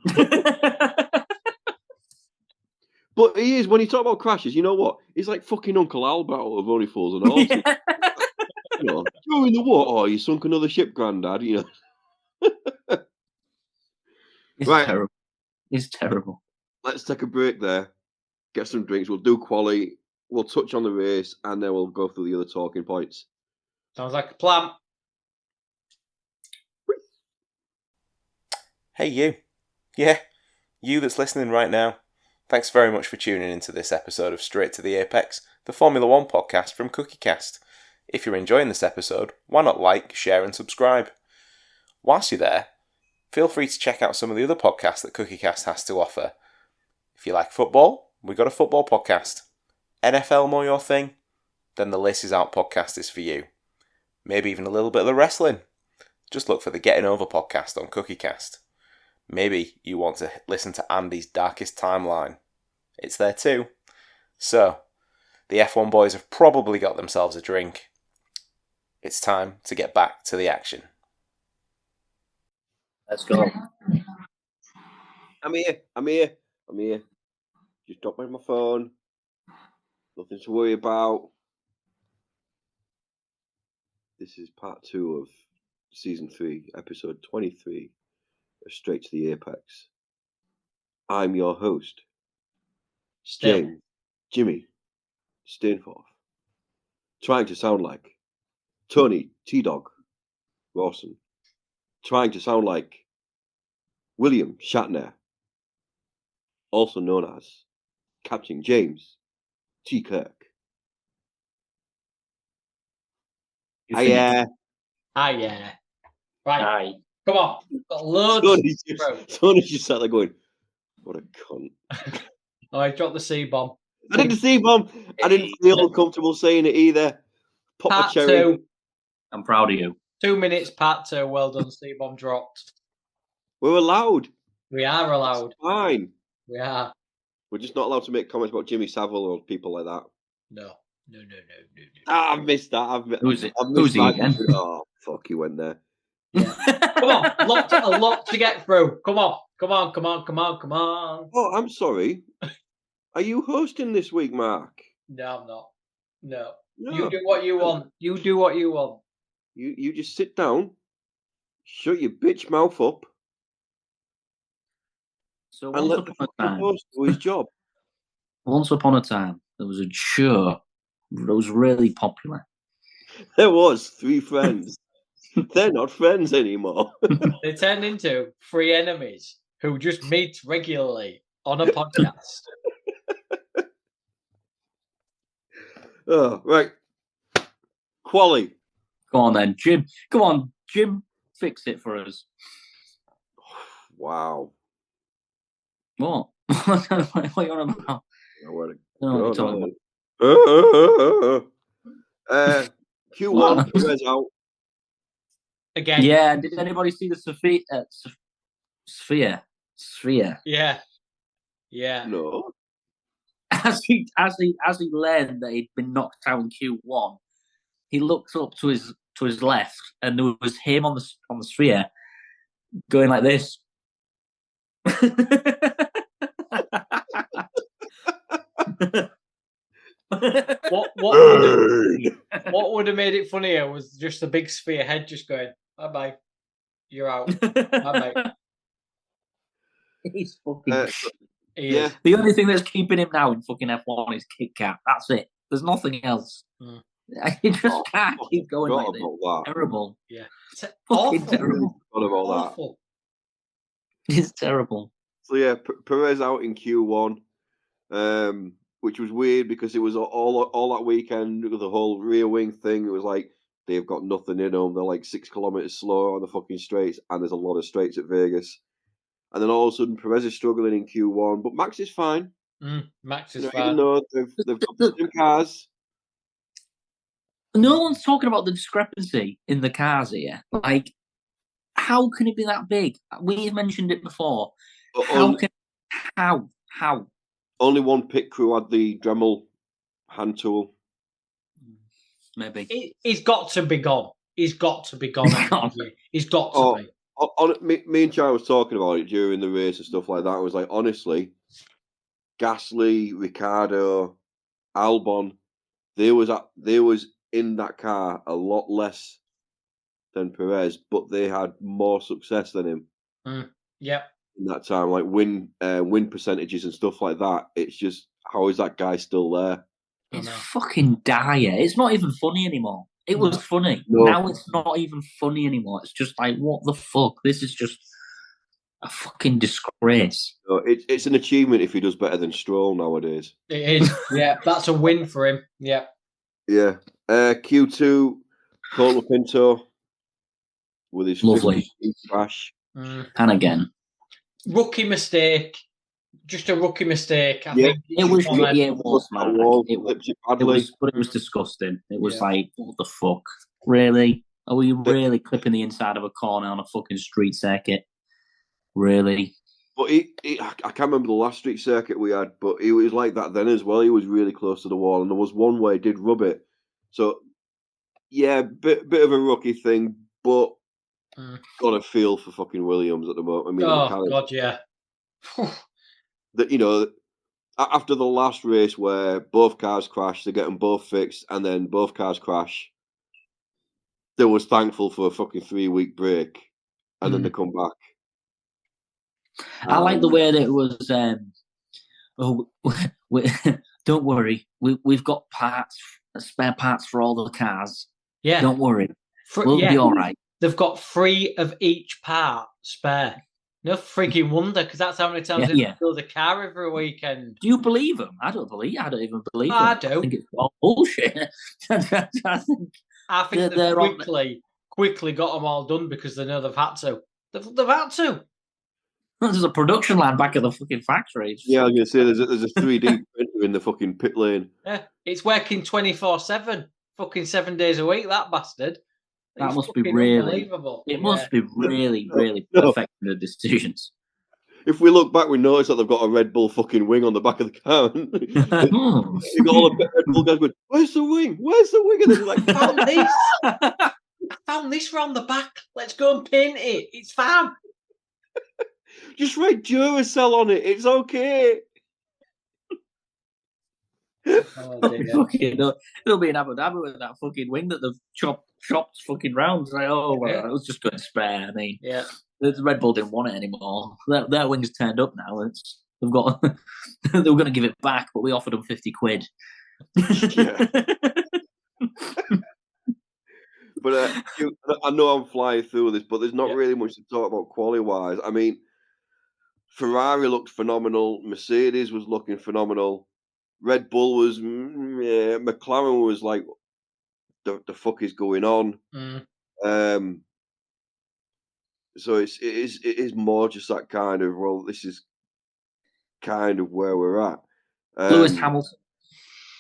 Speaker 2: But he is, when you talk about crashes, you know what? He's like fucking Uncle Albert of Only Fools and Horses. You know, you're in the water. Oh, you sunk another ship, Grandad. You know.
Speaker 3: It's terrible. It's terrible.
Speaker 2: Let's take a break there. Get some drinks. We'll do quali. We'll touch on the race, and then we'll go through the other talking points.
Speaker 4: Sounds like a plan.
Speaker 5: Hey, you. Yeah, you that's listening right now. Thanks very much for tuning into this episode of Straight to the Apex, the Formula One podcast from CookieCast. If you're enjoying this episode, why not like, share and subscribe? Whilst you're there, feel free to check out some of the other podcasts that CookieCast has to offer. If you like football, we've got a football podcast. NFL more your thing? Then the Laces Out podcast is for you. Maybe even a little bit of the wrestling? Just look for the Getting Over podcast on CookieCast. Maybe you want to listen to Andy's Darkest Timeline. It's there too. So, the F1 boys have probably got themselves a drink. It's time to get back to the action.
Speaker 3: Let's go.
Speaker 2: I'm here. Just dropped my phone. Nothing to worry about. This is part 2 of season 3, episode 23 of Straight to the Apex. I'm your host, Jimmy Stainforth. Trying to sound like Tony T-Dog Rawson. Trying to sound like William Shatner, also known as Captain James T. Kirk.
Speaker 3: Hiya.
Speaker 4: Right.
Speaker 3: Hi.
Speaker 4: Come on. Got loads.
Speaker 2: Tony's just sat there going, what a cunt.
Speaker 4: Oh, I dropped the C-bomb.
Speaker 2: I did the C-bomb. I didn't feel uncomfortable saying it either. Pop my
Speaker 4: Part
Speaker 2: cherry.
Speaker 4: 2.
Speaker 3: I'm proud of you.
Speaker 4: 2 minutes, part 2. Well done, C-bomb dropped.
Speaker 2: We're allowed.
Speaker 4: We are allowed.
Speaker 2: It's fine.
Speaker 4: We are.
Speaker 2: We're just not allowed to make comments about Jimmy Savile or people like that.
Speaker 4: No.
Speaker 2: I missed that.
Speaker 3: Who's he
Speaker 2: that.
Speaker 3: again?
Speaker 2: Oh, fuck, he went there.
Speaker 4: Yeah. Come on. A lot to get through. Come on.
Speaker 2: Oh, I'm sorry. Are you hosting this week, Mark?
Speaker 4: No, I'm not. No.
Speaker 2: No.
Speaker 4: You do what you want. You
Speaker 2: just sit down, shut your bitch mouth up,
Speaker 3: So
Speaker 2: and let the fucking host do his job.
Speaker 3: Once upon a time, there was a show that was really popular.
Speaker 2: There was 3 friends. They're not friends anymore.
Speaker 4: They turned into 3 enemies who just meet regularly on a podcast.
Speaker 2: Oh, right. Quali.
Speaker 3: Go on then, Jim. Come on, Jim. Fix it for us.
Speaker 2: Wow.
Speaker 3: What? What are you on about?
Speaker 2: Q1 Perez out.
Speaker 4: Again.
Speaker 3: Yeah, did anybody see the Sphere?
Speaker 4: Yeah.
Speaker 2: No.
Speaker 3: As he learned that he'd been knocked out in Q1, he looked up to his left, and there was him on the Sphere going like this.
Speaker 4: What would have made it funnier was just the big Sphere head just going, bye-bye, you're out. Bye-bye.
Speaker 3: He's fucking
Speaker 2: Yeah.
Speaker 3: The only thing that's keeping him now in fucking F1 is Kit Kat. That's it. There's nothing else. You just can't keep going like this. Terrible.
Speaker 4: Yeah.
Speaker 3: Fucking terrible.
Speaker 2: Awful.
Speaker 3: It's terrible.
Speaker 2: So yeah, Perez out in Q1, which was weird because it was all that weekend, the whole rear wing thing. It was like they've got nothing in them. They're like 6 kilometers slower on the fucking straights, and there's a lot of straights at Vegas. And then all of a sudden, Perez is struggling in Q1, but Max is fine.
Speaker 4: Max is fine.
Speaker 2: Even though they've got the same cars.
Speaker 3: No one's talking about the discrepancy in the cars here. Like, how can it be that big? We've mentioned it before. How?
Speaker 2: Only one pit crew had the Dremel hand tool.
Speaker 3: Maybe.
Speaker 4: He's got to be gone. He's got to be gone. He's got to be.
Speaker 2: Me and Chai was talking about it during the race and stuff like that. I was like, honestly, Gasly, Ricciardo, Albon, they was in that car a lot less than Perez, but they had more success than him.
Speaker 4: Yep.
Speaker 2: In that time, like win percentages and stuff like that. It's just, how is that guy still there?
Speaker 3: It's fucking dire. It's not even funny anymore. It was funny.
Speaker 2: No.
Speaker 3: Now it's not even funny anymore. It's just like, what the fuck? This is just a fucking disgrace.
Speaker 2: No, it's an achievement if he does better than Stroll nowadays.
Speaker 4: It is. Yeah, that's a win for him. Yeah.
Speaker 2: Yeah. Q2, Cole Pinto with his
Speaker 3: lovely
Speaker 2: crash.
Speaker 3: And again,
Speaker 4: rookie mistake. Just a rookie mistake. I think
Speaker 3: it was, man. It was disgusting. It was like, what the fuck? Really? Are we really clipping the inside of a corner on a fucking street circuit? Really?
Speaker 2: But I can't remember the last street circuit we had, but he was like that then as well. He was really close to the wall, and there was one where he did rub it. So, yeah, bit of a rookie thing, but got a feel for fucking Williams at the moment. I mean,
Speaker 4: God, yeah.
Speaker 2: That, after the last race where both cars crashed, they get them both fixed, and then both cars crash. They was thankful for a fucking 3-week break, and then they come back.
Speaker 3: I like the way that it was. Don't worry, we've got spare parts for all the cars.
Speaker 4: Yeah,
Speaker 3: don't worry, we'll be all right.
Speaker 4: They've got 3 of each part spare. No freaking wonder, because that's how many times they build a car every weekend.
Speaker 3: Do you believe them? I don't even believe them.
Speaker 4: I do.
Speaker 3: I think it's all bullshit.
Speaker 4: I think they've quickly got them all done because they know they've had to. They've had to.
Speaker 3: There's a production line back at the fucking factory.
Speaker 2: Yeah, I was going to say there's a 3D printer in the fucking pit lane.
Speaker 4: Yeah, it's working 24/7, fucking 7 days a week. That bastard.
Speaker 3: That
Speaker 4: It's
Speaker 3: must be
Speaker 4: fucking
Speaker 3: really.
Speaker 4: unbelievable.
Speaker 3: It must be really, really
Speaker 2: No.
Speaker 3: affecting the decisions.
Speaker 2: If we look back, we notice that they've got a Red Bull fucking wing on the back of the car. You got all the Red Bull guys going, "Where's the wing? Where's the wing?" And then you're like,
Speaker 4: Found this. I found this round the back. Let's go and paint it. It's fab.
Speaker 2: "Just write Duracell on it. It's okay."
Speaker 4: Oh, dear.
Speaker 3: It'll be an Abu Dhabi with that fucking wing that they've chopped fucking round. It's like, oh, well,
Speaker 4: Yeah.
Speaker 3: it was just going to spare. I mean,
Speaker 4: Yeah.
Speaker 3: the Red Bull didn't want it anymore. Their wing's turned up now. They've got. They were going to give it back, but we offered them 50 quid.
Speaker 2: Yeah. But I know I'm flying through this, but there's not really much to talk about quality-wise. I mean, Ferrari looked phenomenal. Mercedes was looking phenomenal. Red Bull was, yeah. McLaren was like, the fuck is going on? So it is more just that kind of, well, this is kind of where we're at.
Speaker 3: Lewis Hamilton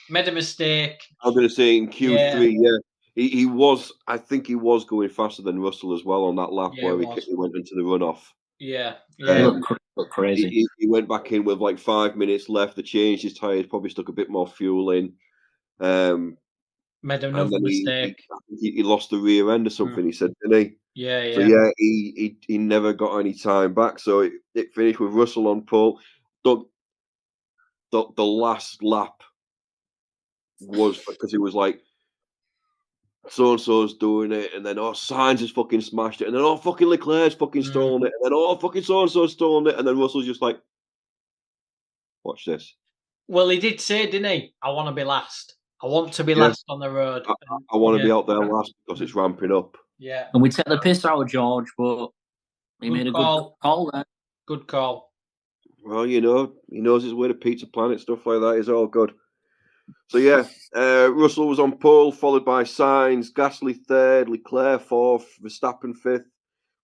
Speaker 4: made a mistake.
Speaker 2: I'm going to say in Q3, he was. I think he was going faster than Russell as well on that lap where he went into the runoff.
Speaker 4: Yeah,
Speaker 3: He looked crazy.
Speaker 2: He went back in with like 5 minutes left. They changed his tyres, probably stuck a bit more fuel in.
Speaker 4: Made another mistake.
Speaker 2: He lost the rear end or something. He said, didn't he?
Speaker 4: Yeah.
Speaker 2: So he never got any time back. So it finished with Russell on pole. The last lap was because it was like, so and so's doing it, and then Sainz has fucking smashed it, and then fucking Leclerc's fucking stolen it, and then fucking so and so's stolen it, and then Russell's just like, watch this.
Speaker 4: Well, he did say, didn't he? I want to be last. I want to be last on the road.
Speaker 2: I want to be out there last because it's ramping up.
Speaker 4: Yeah.
Speaker 3: And we take the piss out of George, but he made a good call there.
Speaker 4: Good call.
Speaker 2: Well, he knows his way to Pizza Planet, stuff like that is all good. So yeah, Russell was on pole, followed by Sainz, Gasly third, Leclerc fourth, Verstappen fifth,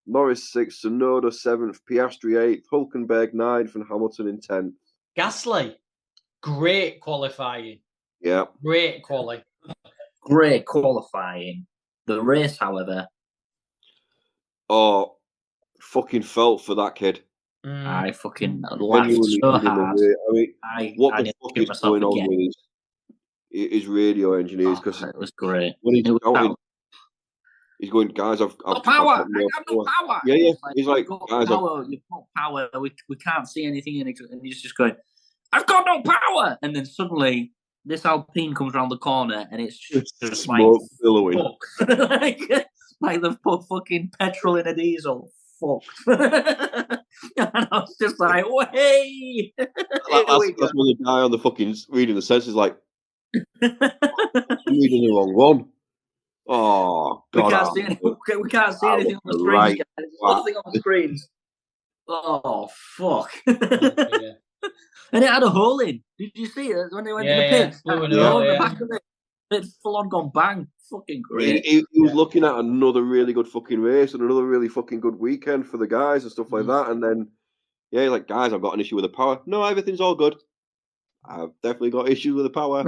Speaker 2: Norris sixth, Tsunoda seventh, Piastri eighth, Hülkenberg ninth, and Hamilton in 10th.
Speaker 4: Gasly, great qualifying.
Speaker 2: Yeah,
Speaker 4: great quality.
Speaker 3: Great qualifying. The race, however,
Speaker 2: fucking felt for that kid.
Speaker 3: I fucking laughed so hard.
Speaker 2: I mean, what the fuck is going on with his radio engineers? Because
Speaker 3: it was great.
Speaker 2: When he's shouting, he's going, guys, I've
Speaker 3: got power. I got no power.
Speaker 2: Yeah. He's like, guys,
Speaker 3: you've got power. We can't see anything, and he's just going, I've got no power. And then suddenly, this Alpine comes around the corner, and it's just
Speaker 2: smoke billowing.
Speaker 3: like they've put fucking petrol in a diesel. Fuck. And I was just like, way.
Speaker 2: That's when the guy on the fucking reading the sensors like, I'm reading the wrong one. Oh, God.
Speaker 3: We can't see anything on the screens. Right. There's nothing on the screens. Oh, fuck. And it had a hole in. Did you see it when they went in the pit? The back of it. It's full on gone bang. Fucking great.
Speaker 2: He was looking at another really good fucking race and another really fucking good weekend for the guys and stuff like that. And then, he's like, guys, I've got an issue with the power. No, everything's all good. I've definitely got issues with the power.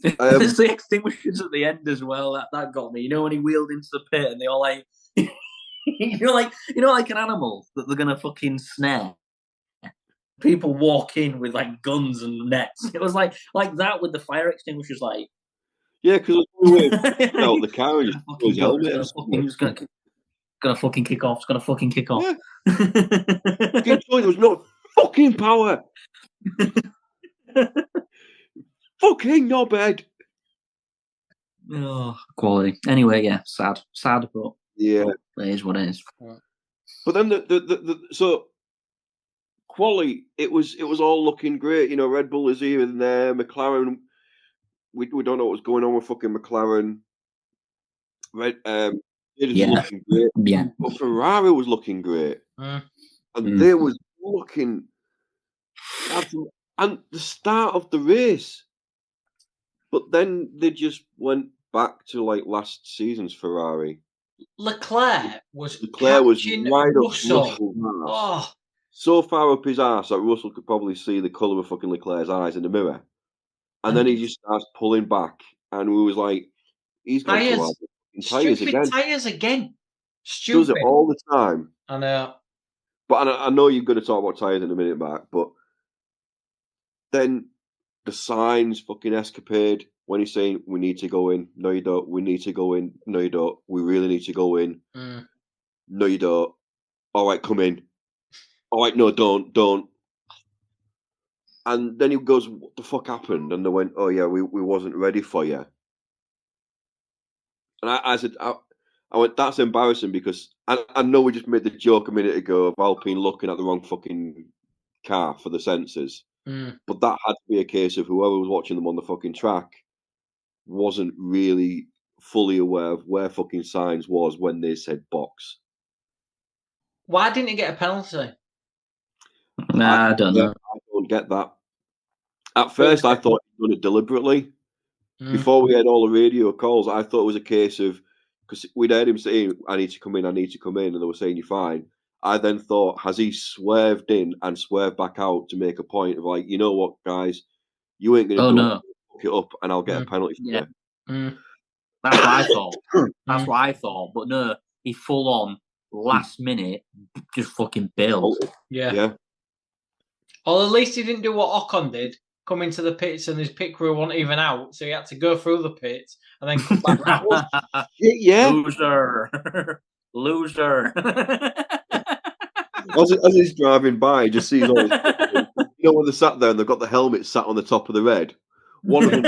Speaker 3: It's the extinguishers at the end as well. That got me. You know when he wheeled into the pit and they all like, like an animal that they're gonna fucking snare. People walk in with like guns and nets. It was like that with the fire extinguishers. Like,
Speaker 2: yeah, because the car and just his helmet.
Speaker 3: It's gonna fucking kick off. It's gonna fucking kick off.
Speaker 2: Yeah. There was no fucking power. Fucking knobhead.
Speaker 3: Oh, quality. Anyway, yeah, sad, but
Speaker 2: yeah,
Speaker 3: it is what it is.
Speaker 2: But then so quality, it was all looking great. Red Bull is here and there. McLaren, we don't know what's going on with fucking McLaren. It is looking great.
Speaker 3: Yeah,
Speaker 2: but Ferrari was looking great, and they was looking. And the start of the race, but then they just went back to like last season's Ferrari.
Speaker 4: Leclerc was
Speaker 2: right up
Speaker 4: Russell.
Speaker 2: Russell's arse.
Speaker 4: Oh,
Speaker 2: So far up his arse that Russell could probably see the colour of fucking Leclerc's eyes in the mirror. And then he just starts pulling back, and we was like, he's gone too hard.
Speaker 4: Stupid tyres again. Stupid.
Speaker 2: Does it all the time.
Speaker 4: I know.
Speaker 2: But I know you're going to talk about tyres in a minute, Mark, but then the signs fucking escapade when he's saying, we need to go in. No, you don't. We need to go in. No, you don't. We really need to go in. No, you don't. All right, come in. All right, no, don't. And then he goes, what the fuck happened? And they went, oh, yeah, we wasn't ready for you. And I said, I went, that's embarrassing because I know we just made the joke a minute ago of Alpine looking at the wrong fucking car for the sensors. But that had to be a case of whoever was watching them on the fucking track wasn't really fully aware of where fucking signs was when they said box.
Speaker 4: Why didn't he get a penalty?
Speaker 3: I don't know.
Speaker 2: I don't get that. At first, I thought he'd done it deliberately. Before we had all the radio calls, I thought it was a case of, because we'd heard him saying, I need to come in, and they were saying, you're fine. I then thought, has he swerved in and swerved back out to make a point of like, you know what, guys, you ain't going to fuck it up, and I'll get a penalty for you.
Speaker 3: That's what I thought. That's what I thought. But no, he full on, last minute, just fucking bailed.
Speaker 4: Yeah. Or at least he didn't do what Ocon did, come into the pits and his pit crew wasn't even out, so he had to go through the pits and then come back out.
Speaker 2: Yeah.
Speaker 3: Loser.
Speaker 2: As he's driving by, he just sees all his when they're sat there and they've got the helmet sat on the top of the red. One of them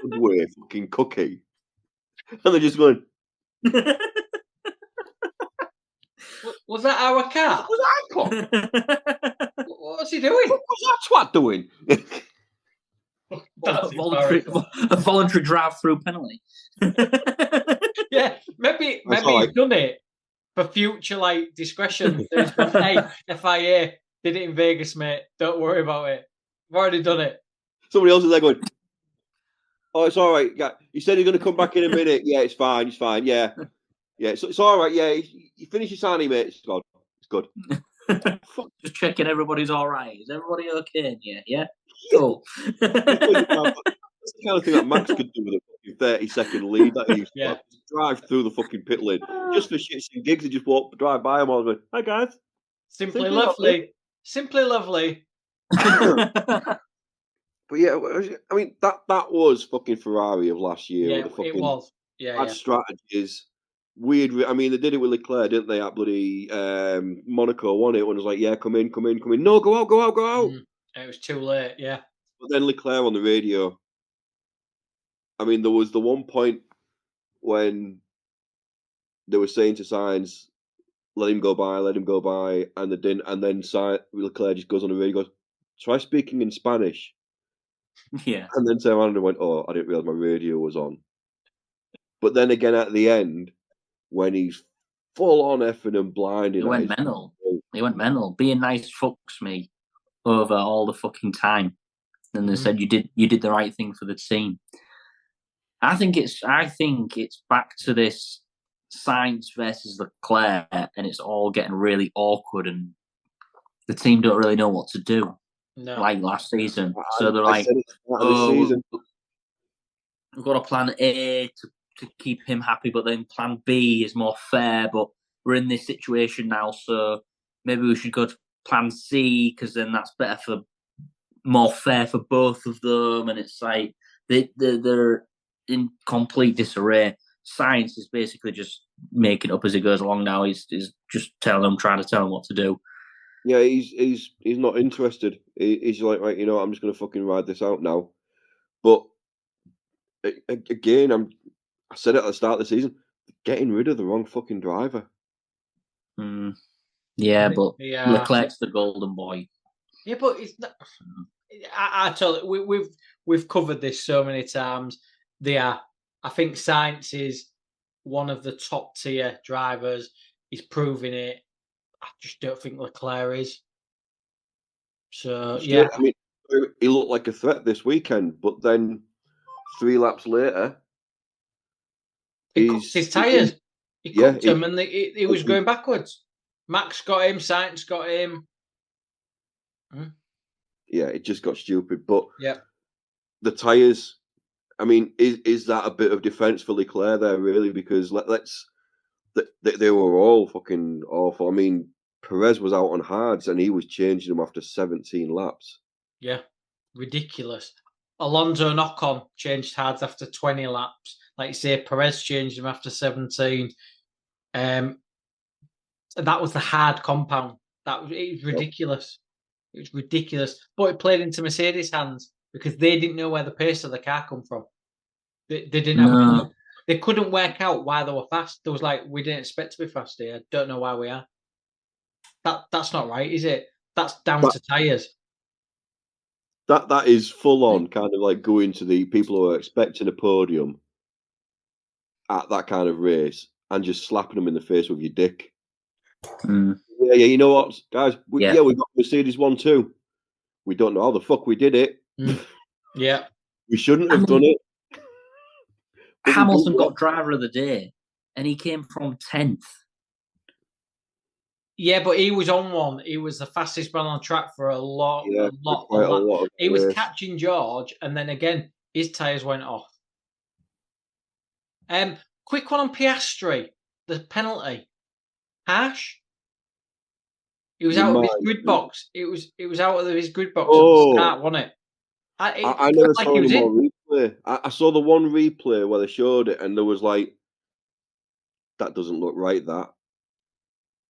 Speaker 2: way fucking cookie. And they're just going,
Speaker 4: was that our car?
Speaker 2: Was that Icon?
Speaker 4: What's he doing?
Speaker 2: What was that twat doing?
Speaker 3: A voluntary drive-through penalty.
Speaker 4: Yeah, maybe he's done it for future like discretion. So he's gone, hey, FIA did it in Vegas, mate. Don't worry about it. I've already done it.
Speaker 2: Somebody else is there going, oh, it's all right. Yeah. He said he's going to come back in a minute. Yeah, it's fine. Yeah. Yeah, it's all right. Yeah, you finish your signing, mate. It's good. It's good.
Speaker 3: Just checking everybody's all right. Is everybody okay? Yeah. Cool.
Speaker 2: That's the kind of thing that Max could do with a fucking 30-second lead that he used to drive through the fucking pit lane. Just for shits and gigs, he just drive by them all and go, hi guys.
Speaker 4: Simply lovely.
Speaker 2: But yeah, I mean, that was fucking Ferrari of last year.
Speaker 4: Yeah, it was. Yeah.
Speaker 2: Strategies. Weird. I mean, they did it with Leclerc, didn't they? At bloody Monaco won it when it was like, yeah, come in. No, go out.
Speaker 4: It was too late, yeah.
Speaker 2: But then Leclerc on the radio. I mean, there was the one point when they were saying to Sainz, let him go by, and they didn't. And then Leclerc just goes on the radio, goes, try speaking in Spanish.
Speaker 3: Yeah.
Speaker 2: And then turned around and went, oh, I didn't realise my radio was on. But then again, at the end, when he's full on effing and blinding,
Speaker 3: he went mental. Being nice fucks me over all the fucking time. And they said you did the right thing for the team. I think it's back to this Sainz versus Leclerc, and it's all getting really awkward, and the team don't really know what to do.
Speaker 4: No.
Speaker 3: Like last season. So they're like, we've got a plan A to keep him happy, but then plan B is more fair, but we're in this situation now, so maybe we should go to plan C, because then that's more fair for both of them. And it's like they're in complete disarray. Science is basically just making up as he goes along now. He's just trying to tell them what to do.
Speaker 2: Yeah, he's not interested. He's like, right, I'm just going to fucking ride this out now. But again, I said it at the start of the season, getting rid of the wrong fucking driver.
Speaker 3: Yeah, but Leclerc's the golden boy.
Speaker 4: Yeah, but it's not. I told you, we've covered this so many times. I think Sainz is one of the top tier drivers. He's proving it. I just don't think Leclerc is. So yeah,
Speaker 2: I mean, he looked like a threat this weekend, but then 3 laps later,
Speaker 4: He cupped his tyres. He cupped them and he was going backwards. Max got him, Sainz got him.
Speaker 2: Yeah, it just got stupid. But
Speaker 4: yeah,
Speaker 2: the tyres, I mean, is that a bit of defence for Leclerc there, really? Because they were all fucking awful. I mean, Perez was out on hards and he was changing them after 17 laps.
Speaker 4: Yeah, ridiculous. Alonso and Ocon changed hards after 20 laps. Like you say, Perez changed them after 17. That was the hard compound. It was ridiculous. It was ridiculous. But it played into Mercedes' hands because they didn't know where the pace of the car come from. They didn't have a clue. They couldn't work out why they were fast. They was like, we didn't expect to be fast here. Don't know why we are. That's not right, is it? That's down to tyres.
Speaker 2: That is full on kind of like going to the people who are expecting a podium at that kind of race and just slapping them in the face with your dick. Yeah, you know what, guys? We got Mercedes 1-2. We don't know how the fuck we did it.
Speaker 4: Yeah.
Speaker 2: We shouldn't have done it.
Speaker 3: Hamilton got driver of the day and he came from 10th.
Speaker 4: Yeah, but he was on one. He was the fastest man on track for a lot. He was catching George, and then again, his tyres went off. Quick one on Piastri. The penalty. Harsh? He was out of his grid box. It was out of his grid box at the start, wasn't it?
Speaker 2: I never saw the one replay. I saw the one replay where they showed it, and there was like, that doesn't look right, that.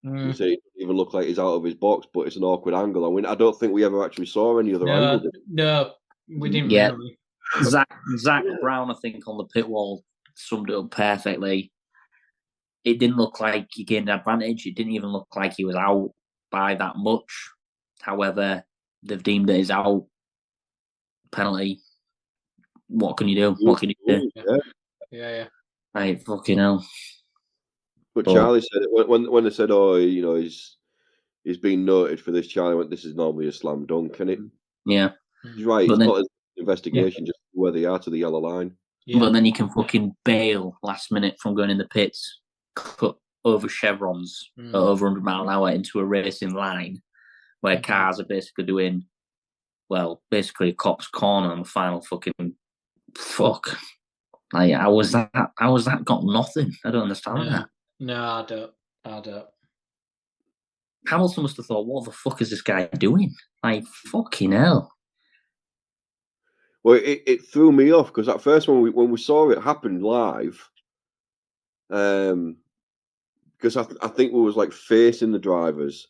Speaker 2: You say it doesn't even look like he's out of his box, but it's an awkward angle. I mean, I don't think we ever actually saw any other angle.
Speaker 4: No, we didn't.
Speaker 3: Yeah,
Speaker 4: really.
Speaker 3: Zach Brown, I think, on the pit wall summed it up perfectly. It didn't look like he gained an advantage. It didn't even look like he was out by that much. However, they've deemed it as out. Penalty. What can you do? What can you do?
Speaker 4: Yeah.
Speaker 3: Right, fucking hell.
Speaker 2: But Charlie said it when they said, "Oh, you know, he's been noted for this." Charlie went, "This is normally a slam dunk, isn't it?"
Speaker 3: Yeah,
Speaker 2: he's right. It's not an investigation, just where they are to the yellow line.
Speaker 3: Yeah. But then you can fucking bail last minute from going in the pits, cut over chevrons at over 100 mile an hour into a racing line where cars are basically doing, well, basically a cop's corner on the final fucking fuck. Like, how was that got nothing? I don't understand that.
Speaker 4: No, I don't.
Speaker 3: Hamilton must have thought, what the fuck is this guy doing? Like, fucking hell.
Speaker 2: Well, it threw me off because at first when we saw it happen live, because I think we was like facing the drivers,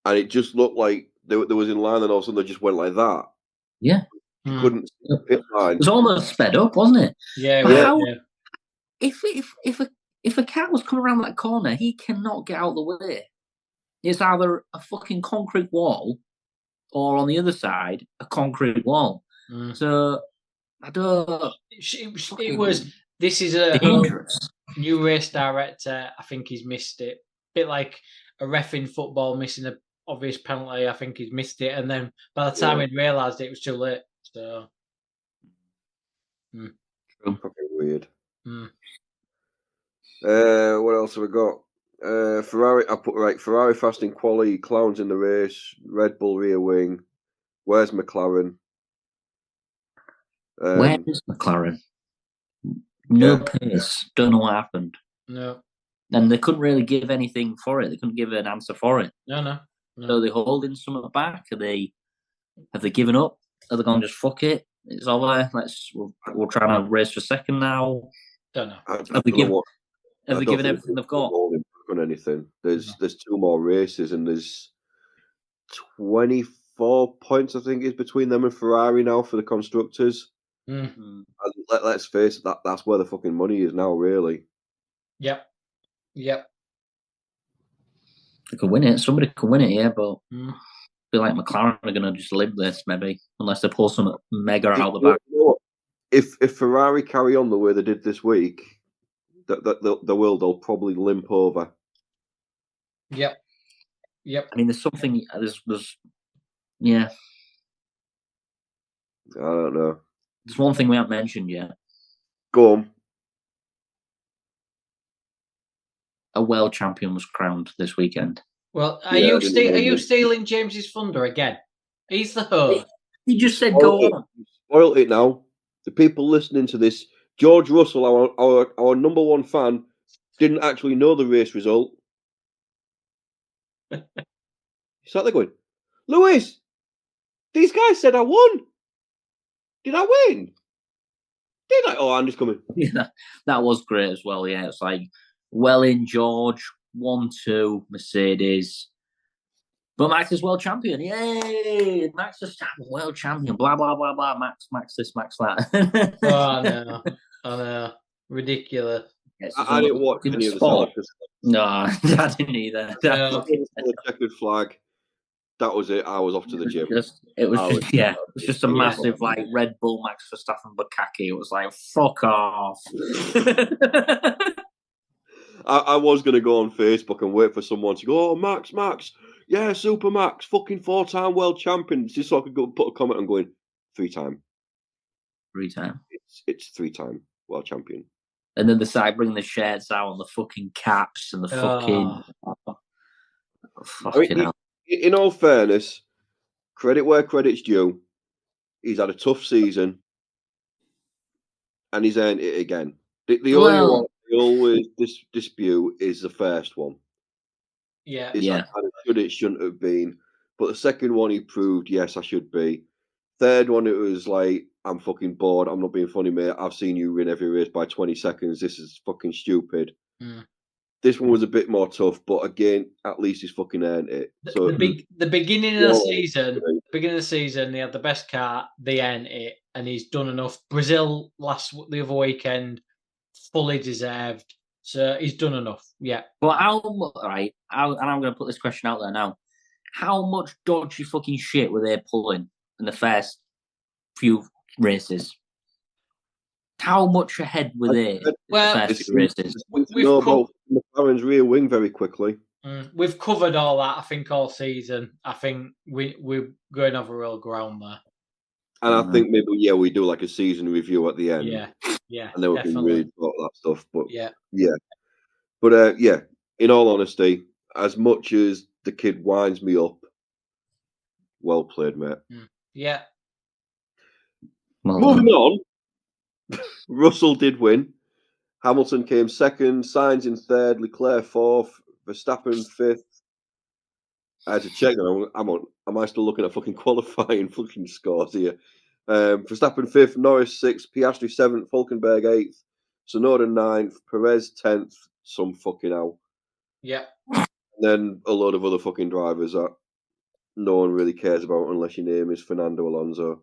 Speaker 2: and it just looked like they was in line, and all of a sudden they just went like that.
Speaker 3: Yeah,
Speaker 2: you couldn't see the pit line.
Speaker 3: It was almost sped up, wasn't it?
Speaker 4: Yeah.
Speaker 3: If a cat was coming around that corner, he cannot get out of the way. It's either a fucking concrete wall, or on the other side, a concrete wall. So I don't.
Speaker 4: It was. This is a new race director. I think he's missed it. Bit like a ref in football missing an obvious penalty. I think he's missed it, and then by the time he'd realised it was too late. So,
Speaker 2: fucking weird. What else have we got? Ferrari. I put Ferrari fast in quali, clowns in the race. Red Bull rear wing. Where's McLaren?
Speaker 3: Where is McLaren? No pace. Don't know what happened.
Speaker 4: No.
Speaker 3: And they couldn't really give anything for it. They couldn't give an answer for it.
Speaker 4: No.
Speaker 3: So they're holding something back. Have they given up? Are they going to just fuck it? It's over. We're trying to race for second now.
Speaker 4: Don't know.
Speaker 3: Have they given everything they've got?
Speaker 2: On anything. There's 2 more races and there's 24 points I think is between them and Ferrari now for the constructors. And let's face it, that's where the fucking money is now, really.
Speaker 4: Yep.
Speaker 3: They could win it. Somebody could win it, yeah, but I feel like McLaren are going to just live this, maybe, unless they pull some mega out the back.
Speaker 2: If Ferrari carry on the way they did this week, they'll probably limp over.
Speaker 4: Yep.
Speaker 3: I mean, there's something. Yeah.
Speaker 2: I don't know.
Speaker 3: There's one thing we haven't mentioned yet.
Speaker 2: Go on.
Speaker 3: a world champion was crowned this weekend.
Speaker 4: Well, are you stealing James's thunder again? He's the host.
Speaker 3: He just said go on.
Speaker 2: Spoiled it now. The people listening to this, George Russell, our number one fan, didn't actually know the race result. He sat there going, Lewis, these guys said I won. Did I win? Did I? Oh, Andy's coming.
Speaker 3: Yeah, that was great as well. Yeah, it's like, well in, George. 1-2, Mercedes. But Max is world champion. Yay! Max Verstappen, world champion. Blah, blah, blah, blah. Max this, Max that.
Speaker 4: Oh, I know. Ridiculous.
Speaker 3: Yes,
Speaker 2: I didn't watch any of the
Speaker 3: sport.
Speaker 2: stuff.
Speaker 3: No, I didn't either.
Speaker 2: The checkered flag. That was it. I was off to the gym.
Speaker 3: It was just a massive like Red Bull Max Verstappen Bukkake. It was like, fuck off.
Speaker 2: I was going to go on Facebook and wait for someone to go, oh, Max, yeah, Super Max, fucking 4-time world champion, just so I could go put a comment on going, 3-time.
Speaker 3: 3-time.
Speaker 2: It's 3-time world champion.
Speaker 3: And then they started bringing the shirts out and the fucking caps and the fucking...
Speaker 2: I mean, in all fairness, credit where credit's due, he's had a tough season and he's earned it again. The only one we always dispute is the first one.
Speaker 4: Yeah.
Speaker 2: It's like, it shouldn't have been. But the second one, he proved, yes, I should be. Third one, it was like, I'm fucking bored. I'm not being funny, mate. I've seen you win every race by 20 seconds. This is fucking stupid. This one was a bit more tough, but again, at least he's fucking earned it. So
Speaker 4: the beginning of the season, they had the best car. They earned it, and he's done enough. Brazil the other weekend, fully deserved. So he's done enough. Yeah.
Speaker 3: But and I'm going to put this question out there now. How much dodgy fucking shit were they pulling in the first few races? How much ahead were they?
Speaker 4: Well,
Speaker 3: the first few races?
Speaker 2: We know about McLaren's rear wing very quickly.
Speaker 4: We've covered all that, I think, all season. I think we're going over real ground there.
Speaker 2: And I think maybe, we do like a season review at the end.
Speaker 4: Yeah,
Speaker 2: and then we can read about that stuff. But
Speaker 4: yeah.
Speaker 2: But in all honesty, as much as the kid winds me up, well played, mate.
Speaker 4: Yeah.
Speaker 2: Moving on, Russell did win. Hamilton came second, Sainz in third, Leclerc fourth, Verstappen fifth. I had to check that. Am I still looking at fucking qualifying fucking scores here? Verstappen fifth, Norris sixth, Piastri seventh, Hülkenberg eighth, Tsunoda ninth, Perez 10th, some fucking hell.
Speaker 4: Yeah.
Speaker 2: And then a load of other fucking drivers that no one really cares about unless your name is Fernando Alonso.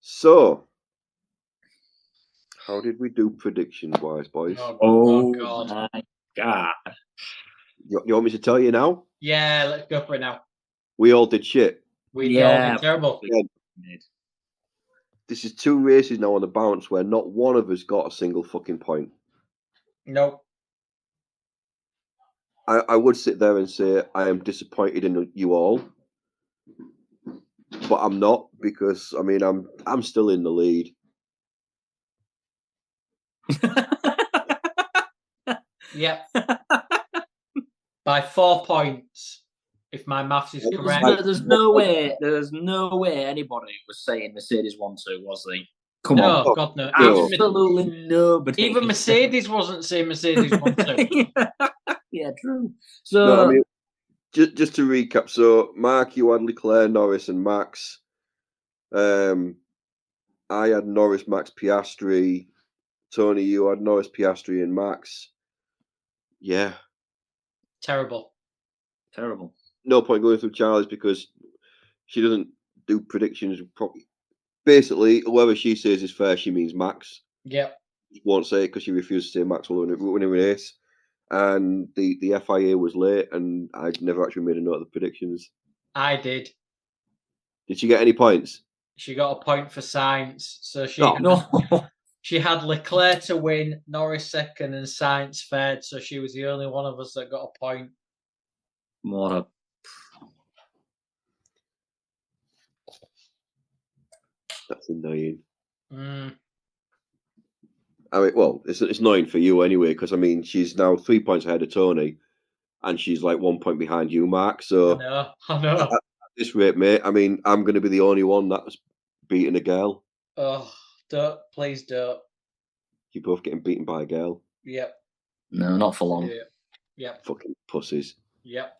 Speaker 2: So, how did we do predictions-wise, boys?
Speaker 4: Oh God.
Speaker 3: My God.
Speaker 2: You want me to tell you now?
Speaker 4: Yeah, let's go for it now.
Speaker 2: We all did shit.
Speaker 4: We all did terrible.
Speaker 2: This is 2 races now on the bounce where not one of us got a single fucking point.
Speaker 4: Nope.
Speaker 2: I would sit there and say I am disappointed in you all, but I'm not, because I mean I'm still in the lead.
Speaker 4: Yep. By 4 points, if my maths is correct.
Speaker 3: There's no way anybody was saying Mercedes 1-2, was they? Come on.
Speaker 4: No, God, no.
Speaker 3: Absolutely nobody.
Speaker 4: Even Mercedes wasn't saying Mercedes 1-2.
Speaker 3: Yeah, true. So,
Speaker 2: no, I mean, just to recap, so Mark, you had Leclerc, Norris, and Max. I had Norris, Max, Piastri. Tony, you had Norris, Piastri, and Max. Yeah.
Speaker 4: Terrible.
Speaker 2: No point going through Charlie's because she doesn't do predictions properly. Basically, whoever she says is fair, she means Max.
Speaker 4: Yep.
Speaker 2: She won't say it because she refuses to say Max will win a race. And the FIA was late, and I never actually made a note of the predictions.
Speaker 4: I did.
Speaker 2: Did she get any points?
Speaker 4: She got a point for Sainz. So she had Leclerc to win, Norris second, and Sainz third. So she was the only one of us that got a point.
Speaker 2: That's annoying. I mean, well, it's annoying for you anyway, because I mean, she's now 3 points ahead of Tony, and she's like 1 point behind you, Mark. So
Speaker 4: I know.
Speaker 2: At this rate, mate, I mean, I'm going to be the only one that's beating a girl.
Speaker 4: Oh, please don't.
Speaker 2: You're both getting beaten by a girl.
Speaker 4: Yep.
Speaker 3: No, not for long.
Speaker 4: Yep.
Speaker 2: Fucking pussies.
Speaker 4: Yep.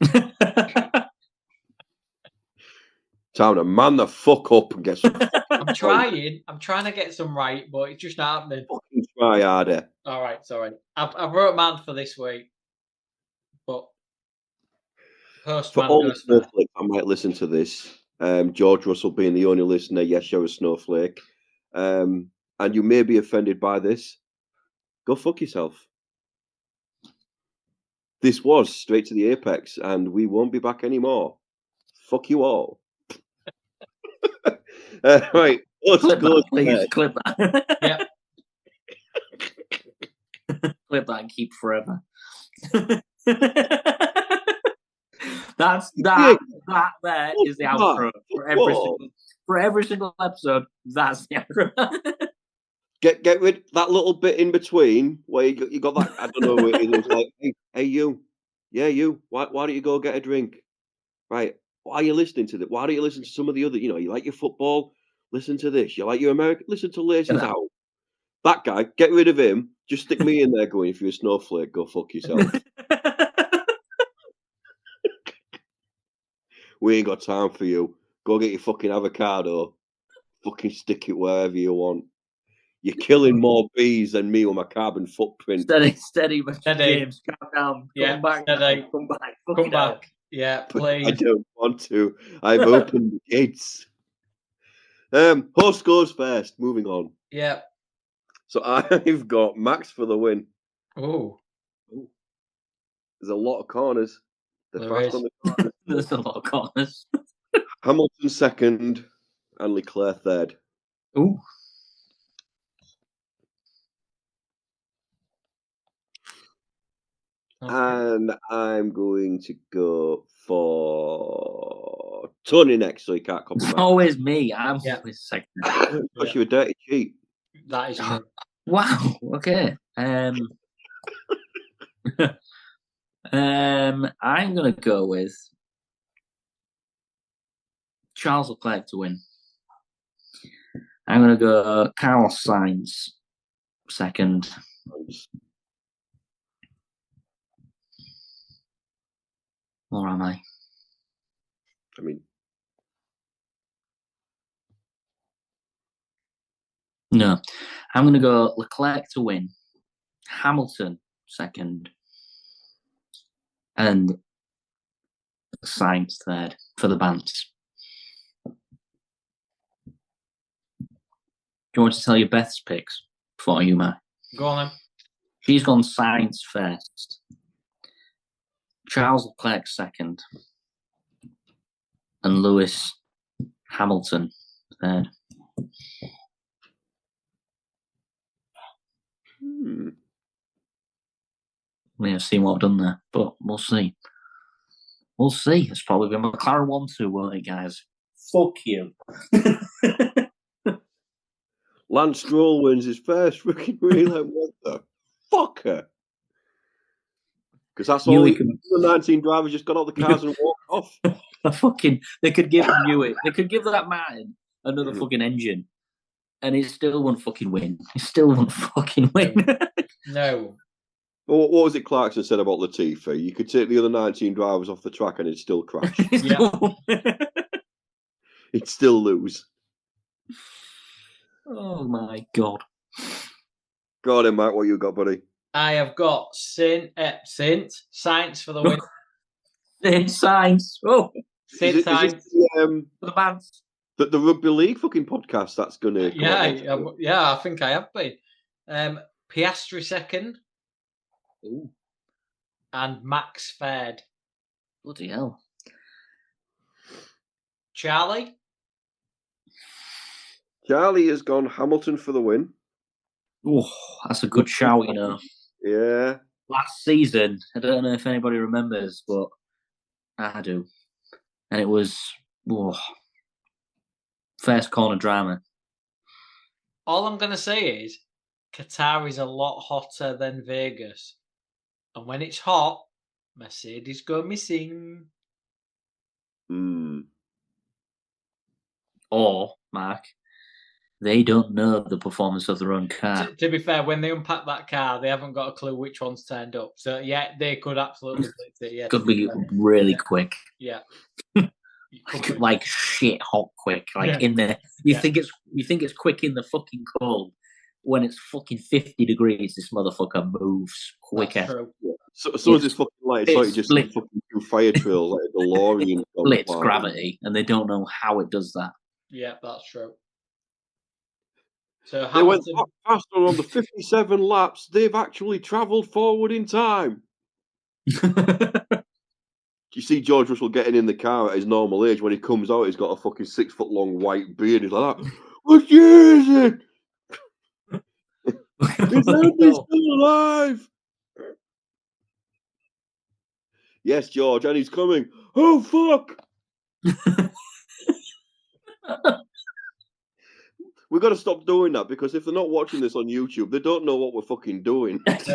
Speaker 2: Time to man the fuck up and get some.
Speaker 4: I'm trying to get some right, but it's just not happening.
Speaker 2: Fucking try harder.
Speaker 4: All right, sorry. I wrote man for this week, but
Speaker 2: For all the snowflakes, I might listen to this. George Russell being the only listener, yes, you're a snowflake. And you may be offended by this. Go fuck yourself. This was Straight to the Apex, and we won't be back anymore. Fuck you all. Right, let's
Speaker 3: Clip
Speaker 2: go.
Speaker 3: that, please. Clip that.
Speaker 4: Yeah.
Speaker 3: Clip that and keep forever. That there is the outro for every single episode. That's the outro.
Speaker 2: Get rid that little bit in between where you got that. I don't know. It was like, hey, you, yeah, you. Why don't you go get a drink? Right. Why are you listening to that? Why don't you listen to some of the other? You know, you like your football. Listen to this. You like your American. Listen to Laces Out. That guy. Get rid of him. Just stick me in there. Going, if you're a snowflake, go fuck yourself. We ain't got time for you. Go get your fucking avocado. Fucking stick it wherever you want. You're killing more bees than me with my carbon footprint.
Speaker 3: Steady, James. Calm down.
Speaker 4: Yeah,
Speaker 3: Come back.
Speaker 4: Come back. Yeah, please.
Speaker 2: I don't want to. I've opened the gates. Host goes first. Moving on.
Speaker 4: Yeah.
Speaker 2: So I've got Max for the win.
Speaker 4: Oh.
Speaker 2: There's a lot of corners. They're fast on the corners.
Speaker 3: There's a lot of corners.
Speaker 2: Hamilton second and Leclerc third.
Speaker 3: Ooh.
Speaker 4: Okay.
Speaker 2: And I'm going to go for Tony next, so he can't copy
Speaker 3: It's
Speaker 2: back.
Speaker 3: always me. I'm always second.
Speaker 2: Because you're a dirty cheat.
Speaker 4: That is true.
Speaker 3: Wow. Okay. I'm gonna go with Charles Leclerc to win. I'm gonna go Carlos Sainz second. Or am I?
Speaker 2: I mean,
Speaker 3: no. I'm gonna go Leclerc to win, Hamilton second, and Sainz third for the Bants. Do you want to tell your Beth's picks before you, Matt?
Speaker 4: Go on then.
Speaker 3: She's gone Sainz first, Charles Leclerc second, and Lewis Hamilton third. We have seen what I've done there, but we'll see. We'll see. It's probably been McLaren 1-2, won't it, guys? Fuck you.
Speaker 2: Lance Stroll wins his first freaking relay. Like, what the fucker? Because that's all the 19 drivers just got out the cars and walked off.
Speaker 3: They could give Hewitt. They could give that Martin another fucking engine, and it still won't fucking win. It still won't fucking win.
Speaker 4: No.
Speaker 2: Well, what was it Clarkson said about Latifi? You could take the other 19 drivers off the track and it'd still crash. It'd still lose.
Speaker 3: Oh my god.
Speaker 2: Go on then, Mike. What you got, buddy?
Speaker 4: I have got Sainz for the win.
Speaker 3: Sainz. Oh.
Speaker 4: Sainz.
Speaker 3: For the Bants.
Speaker 2: The rugby league fucking podcast that's going to come
Speaker 4: I think I have been. Piastri second.
Speaker 3: Ooh.
Speaker 4: And Max third.
Speaker 3: Bloody hell.
Speaker 4: Charlie
Speaker 2: has gone Hamilton for the win.
Speaker 3: Oh, that's a good shout, you know.
Speaker 2: Yeah.
Speaker 3: Last season, I don't know if anybody remembers, but I do. And it was first corner drama.
Speaker 4: All I'm going to say is Qatar is a lot hotter than Vegas. And when it's hot, Mercedes go missing.
Speaker 3: Or, Mark, they don't know the performance of their own car.
Speaker 4: To be fair, when they unpack that car, they haven't got a clue which one's turned up. So, yeah, they could absolutely blitz it. Yeah,
Speaker 3: Could be really quick.
Speaker 4: Yeah.
Speaker 3: Like shit hot quick. Like in there. You think it's quick in the fucking cold. When it's fucking 50 degrees, this motherfucker moves quicker.
Speaker 2: So as soon as it's fucking light, it's like you just see fucking two fire trails like a DeLorean.
Speaker 3: Blitz gravity, and they don't know how it does that.
Speaker 4: Yeah, that's true. So
Speaker 2: they went faster on the 57 laps. They've actually travelled forward in time. You see George Russell getting in the car at his normal age. When he comes out, he's got a fucking 6 foot long white beard. He's like that. What year is it? Is Andy still alive? Yes, George, and he's coming. Oh, fuck! We've got to stop doing that, because if they're not watching this on YouTube, they don't know what we're fucking doing.
Speaker 3: Just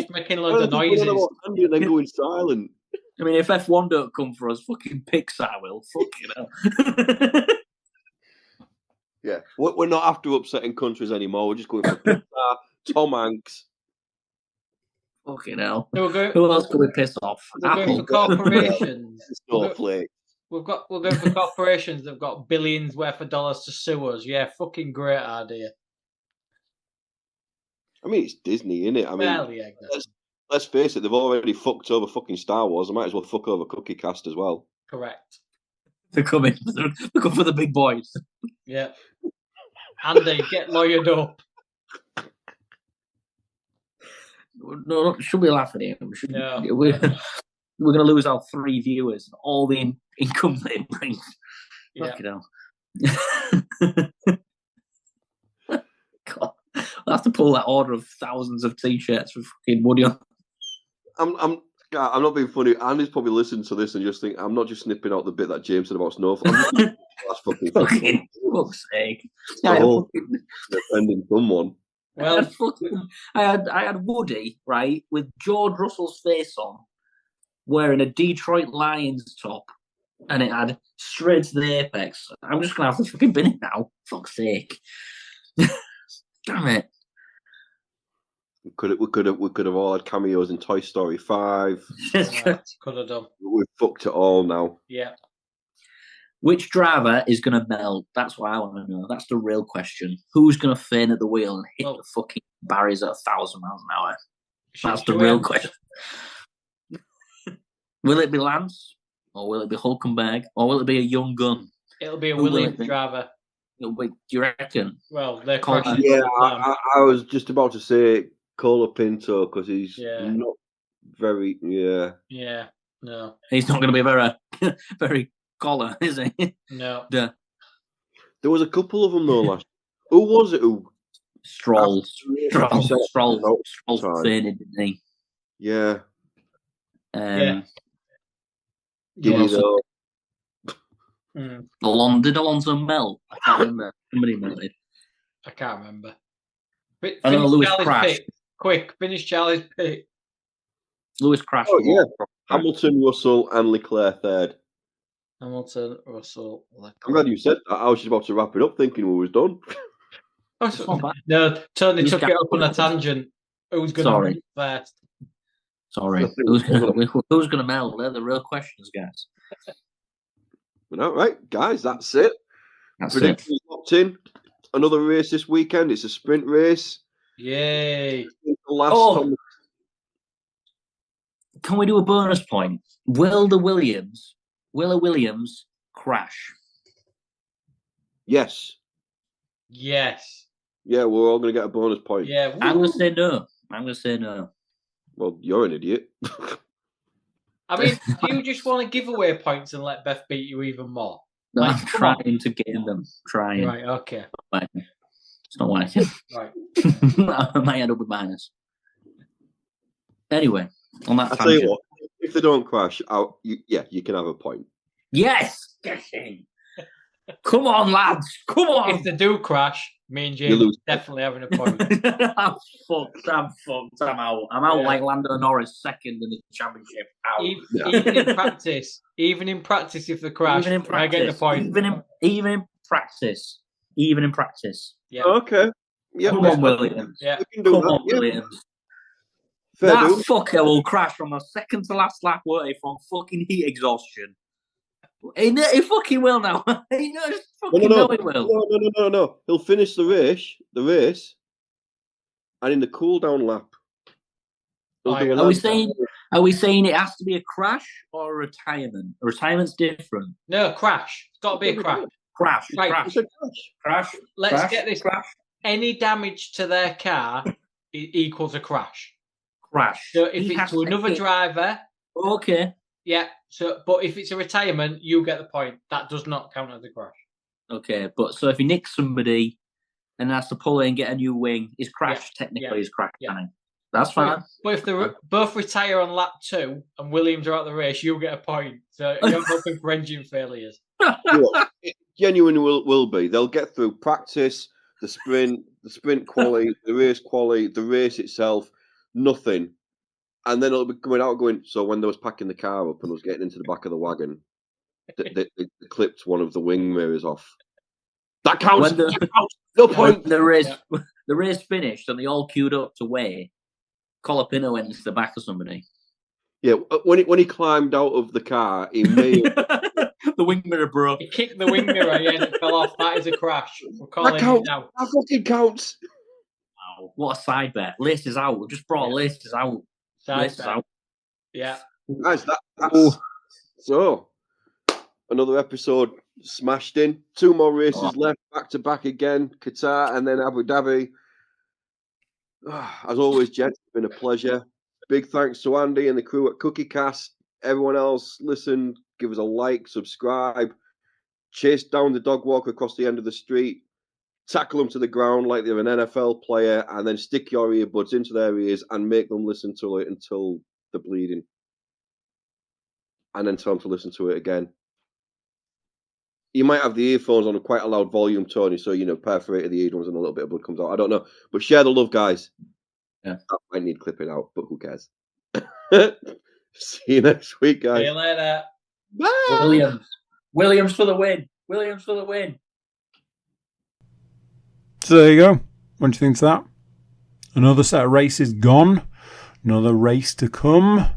Speaker 4: making loads of noises.
Speaker 2: Andy and then going silent.
Speaker 3: I mean, if F1 don't come for us, fucking Pixar will. Fucking hell.
Speaker 2: Yeah, we're not after upsetting countries anymore. We're just going for Pixar, Tom Hanks.
Speaker 3: Fucking hell.
Speaker 4: So
Speaker 3: who else can we piss off?
Speaker 4: We're going for corporations.
Speaker 2: Snowflake.
Speaker 4: We're going for corporations that've got billions worth of dollars to sue us. Yeah, fucking great idea.
Speaker 2: I mean, it's Disney, innit? I mean,
Speaker 4: well, yeah, exactly.
Speaker 2: Let's face it, they've already fucked over fucking Star Wars. They might as well fuck over Cookie Cast as well.
Speaker 4: Correct.
Speaker 3: They're coming. They're coming for the big boys.
Speaker 4: Yeah. Andy, get lawyered up.
Speaker 3: No, should we laugh at him? We're going to lose our 3 viewers and all the income they bring.
Speaker 4: Yeah.
Speaker 3: Fucking hell. God. I'll have to pull that order of thousands of t-shirts for fucking Woody on.
Speaker 2: I'm not being funny. Andy's probably listened to this and just think I'm not just snipping out the bit that James said about Snowflake. I'm just that's fucking
Speaker 3: fuck's sake.
Speaker 2: defending someone.
Speaker 3: Well, I had Woody, right, with George Russell's face on, wearing a Detroit Lions top, and it had straight to the apex. I'm just gonna have to fucking bin it now. Fuck's sake. Damn it.
Speaker 2: We could have all had cameos in Toy Story 5.
Speaker 4: Could have done.
Speaker 2: We've fucked it all now.
Speaker 4: Yeah.
Speaker 3: Which driver is going to melt? That's what I want to know. That's the real question. Who's going to feign at the wheel and hit the fucking barriers at 1,000 miles an hour? That's the real question. Will it be Lance? Or will it be Hulkenberg? Or will it be a young gun?
Speaker 4: It'll be a Williams driver.
Speaker 3: Do you reckon?
Speaker 4: Well, they're
Speaker 2: yeah, I was just about to say Colapinto because he's not very.
Speaker 4: Yeah, no.
Speaker 3: He's not going to be very, very collar, is he?
Speaker 4: No.
Speaker 2: There was a couple of them though last. Who was it?
Speaker 3: Stroll fainted, didn't he?
Speaker 2: Yeah.
Speaker 3: Giddy though. Did Alonso melt? I can't remember. Somebody melted.
Speaker 4: I can't remember.
Speaker 3: I know Lewis crashed.
Speaker 4: Quick, finish Charlie's pick.
Speaker 3: Lewis crashed.
Speaker 2: Oh, yeah. Hamilton, Russell, and Leclerc third.
Speaker 4: Hamilton, Russell, Leclerc.
Speaker 2: I'm glad you said that. I was just about to wrap it up thinking we was done.
Speaker 4: No, Tony took it up on a tangent. Who's going to melt first?
Speaker 3: Sorry. Who's going to melt? They're the real questions, guys.
Speaker 2: All right, guys, that's it. Predictions locked in. Another race this weekend. It's a sprint race.
Speaker 4: Yay.
Speaker 3: Can we do a bonus point? Will a Williams crash?
Speaker 2: Yes.
Speaker 4: Yes.
Speaker 2: Yeah, we're all going to get a bonus point.
Speaker 4: Yeah. Woo.
Speaker 3: I'm going to say no.
Speaker 2: Well, you're an idiot.
Speaker 3: I
Speaker 4: mean, do you just want to give away points and let Beth beat you even more?
Speaker 3: No, I'm trying to get them. Trying.
Speaker 4: Right, okay.
Speaker 3: It's not working.
Speaker 4: Right.
Speaker 3: I might end up with minus. Anyway, on that
Speaker 2: I'll tell you what, if they don't crash, you can have a point.
Speaker 3: Yes! Come on, lads. Come on.
Speaker 4: If they do crash, me and
Speaker 2: You
Speaker 4: James
Speaker 2: lose.
Speaker 4: definitely having a point.
Speaker 3: I'm fucked. I'm out. I'm out like Lando Norris, second in the championship. Out.
Speaker 4: Even in practice, if they crash, I get the point.
Speaker 3: Even in practice.
Speaker 4: Yeah.
Speaker 2: Okay. Yeah.
Speaker 3: Come on, Williams.
Speaker 4: Yeah.
Speaker 2: We can do
Speaker 3: Come
Speaker 2: that.
Speaker 3: on,
Speaker 2: Yeah.
Speaker 3: Williams.
Speaker 2: Fair
Speaker 3: That
Speaker 2: dues.
Speaker 3: fucker will crash from the second to last lap, won't he, from fucking heat exhaustion. He fucking will now. He knows fucking know he will.
Speaker 2: No. He'll finish the race, and in the cool down lap.
Speaker 3: Are we saying it has to be a crash or a retirement? A retirement's different.
Speaker 4: No, crash. It's got to be a crash.
Speaker 3: Crash.
Speaker 4: Right.
Speaker 3: Crash.
Speaker 4: Let's get this. Crash. Any damage to their car equals a crash.
Speaker 3: Crash.
Speaker 4: So if it's to another driver,
Speaker 3: okay.
Speaker 4: Yeah. So, but if it's a retirement, you get the point. That does not count as a crash.
Speaker 3: Okay, but so if he nicks somebody and has to pull it and get a new wing, his crash technically is crash. Yeah. That's fine.
Speaker 4: But if they both retire on lap 2 and Williams are out of the race, you'll get a point. So you're hoping for engine failures.
Speaker 2: It genuinely will be. They'll get through practice, the sprint quali, the race quali, the race itself, nothing. And then it'll be coming out going, so when they was packing the car up and was getting into the back of the wagon, they clipped one of the wing mirrors off. That counts. No point.
Speaker 3: The race finished and they all queued up to weigh. Colapinto went into the back of somebody.
Speaker 2: Yeah, when he climbed out of the car, he may
Speaker 3: the wing mirror broke.
Speaker 4: He kicked the wing mirror, and it fell off. That is a crash. We're calling
Speaker 2: it
Speaker 4: now.
Speaker 2: That fucking counts.
Speaker 3: Wow, what a side bet. Laces out. We just brought laces out. Laces out.
Speaker 4: Yeah.
Speaker 2: Guys, that's so another episode smashed in. 2 more races left, back to back again. Qatar and then Abu Dhabi. As always, Jed, it's been a pleasure. Big thanks to Andy and the crew at Cookie Cast. Everyone else, listen, give us a like, subscribe, chase down the dog walker across the end of the street, tackle them to the ground like they're an NFL player, and then stick your earbuds into their ears and make them listen to it until they're bleeding. And then tell them to listen to it again. You might have the earphones on quite a loud volume, Tony, so, perforated the eardrums and a little bit of blood comes out. I don't know. But share the love, guys.
Speaker 3: Yeah.
Speaker 2: That might need clipping out, but who cares? See you next week, guys.
Speaker 4: See you later.
Speaker 2: Bye.
Speaker 3: Williams for the win. Williams for the win.
Speaker 1: So there you go. What do you think of that? Another set of races gone. Another race to come.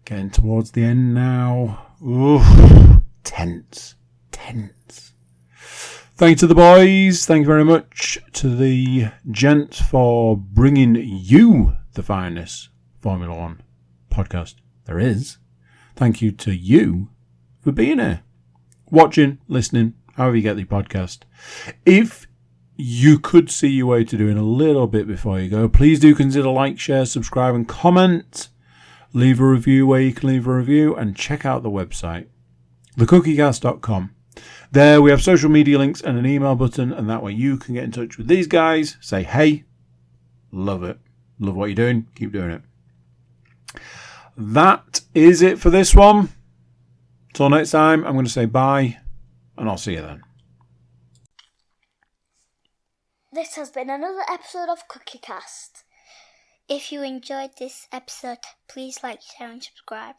Speaker 1: Getting towards the end now. Ooh, tense. Thank you to the boys. Thank you very much to the gents for bringing you the finest Formula One podcast there is. Thank you to you for being here. Watching, listening, however you get the podcast. If you could see your way to doing a little bit before you go, please do consider like, share, subscribe and comment. Leave a review where you can leave a review and check out the website, thecookiecast.com. There we have social media links and an email button, and that way you can get in touch with these guys. Say, hey, love it. Love what you're doing. Keep doing it. That is it for this one. Till next time, I'm going to say bye, and I'll see you then.
Speaker 6: This has been another episode of Cookie Cast. If you enjoyed this episode, please like, share and subscribe.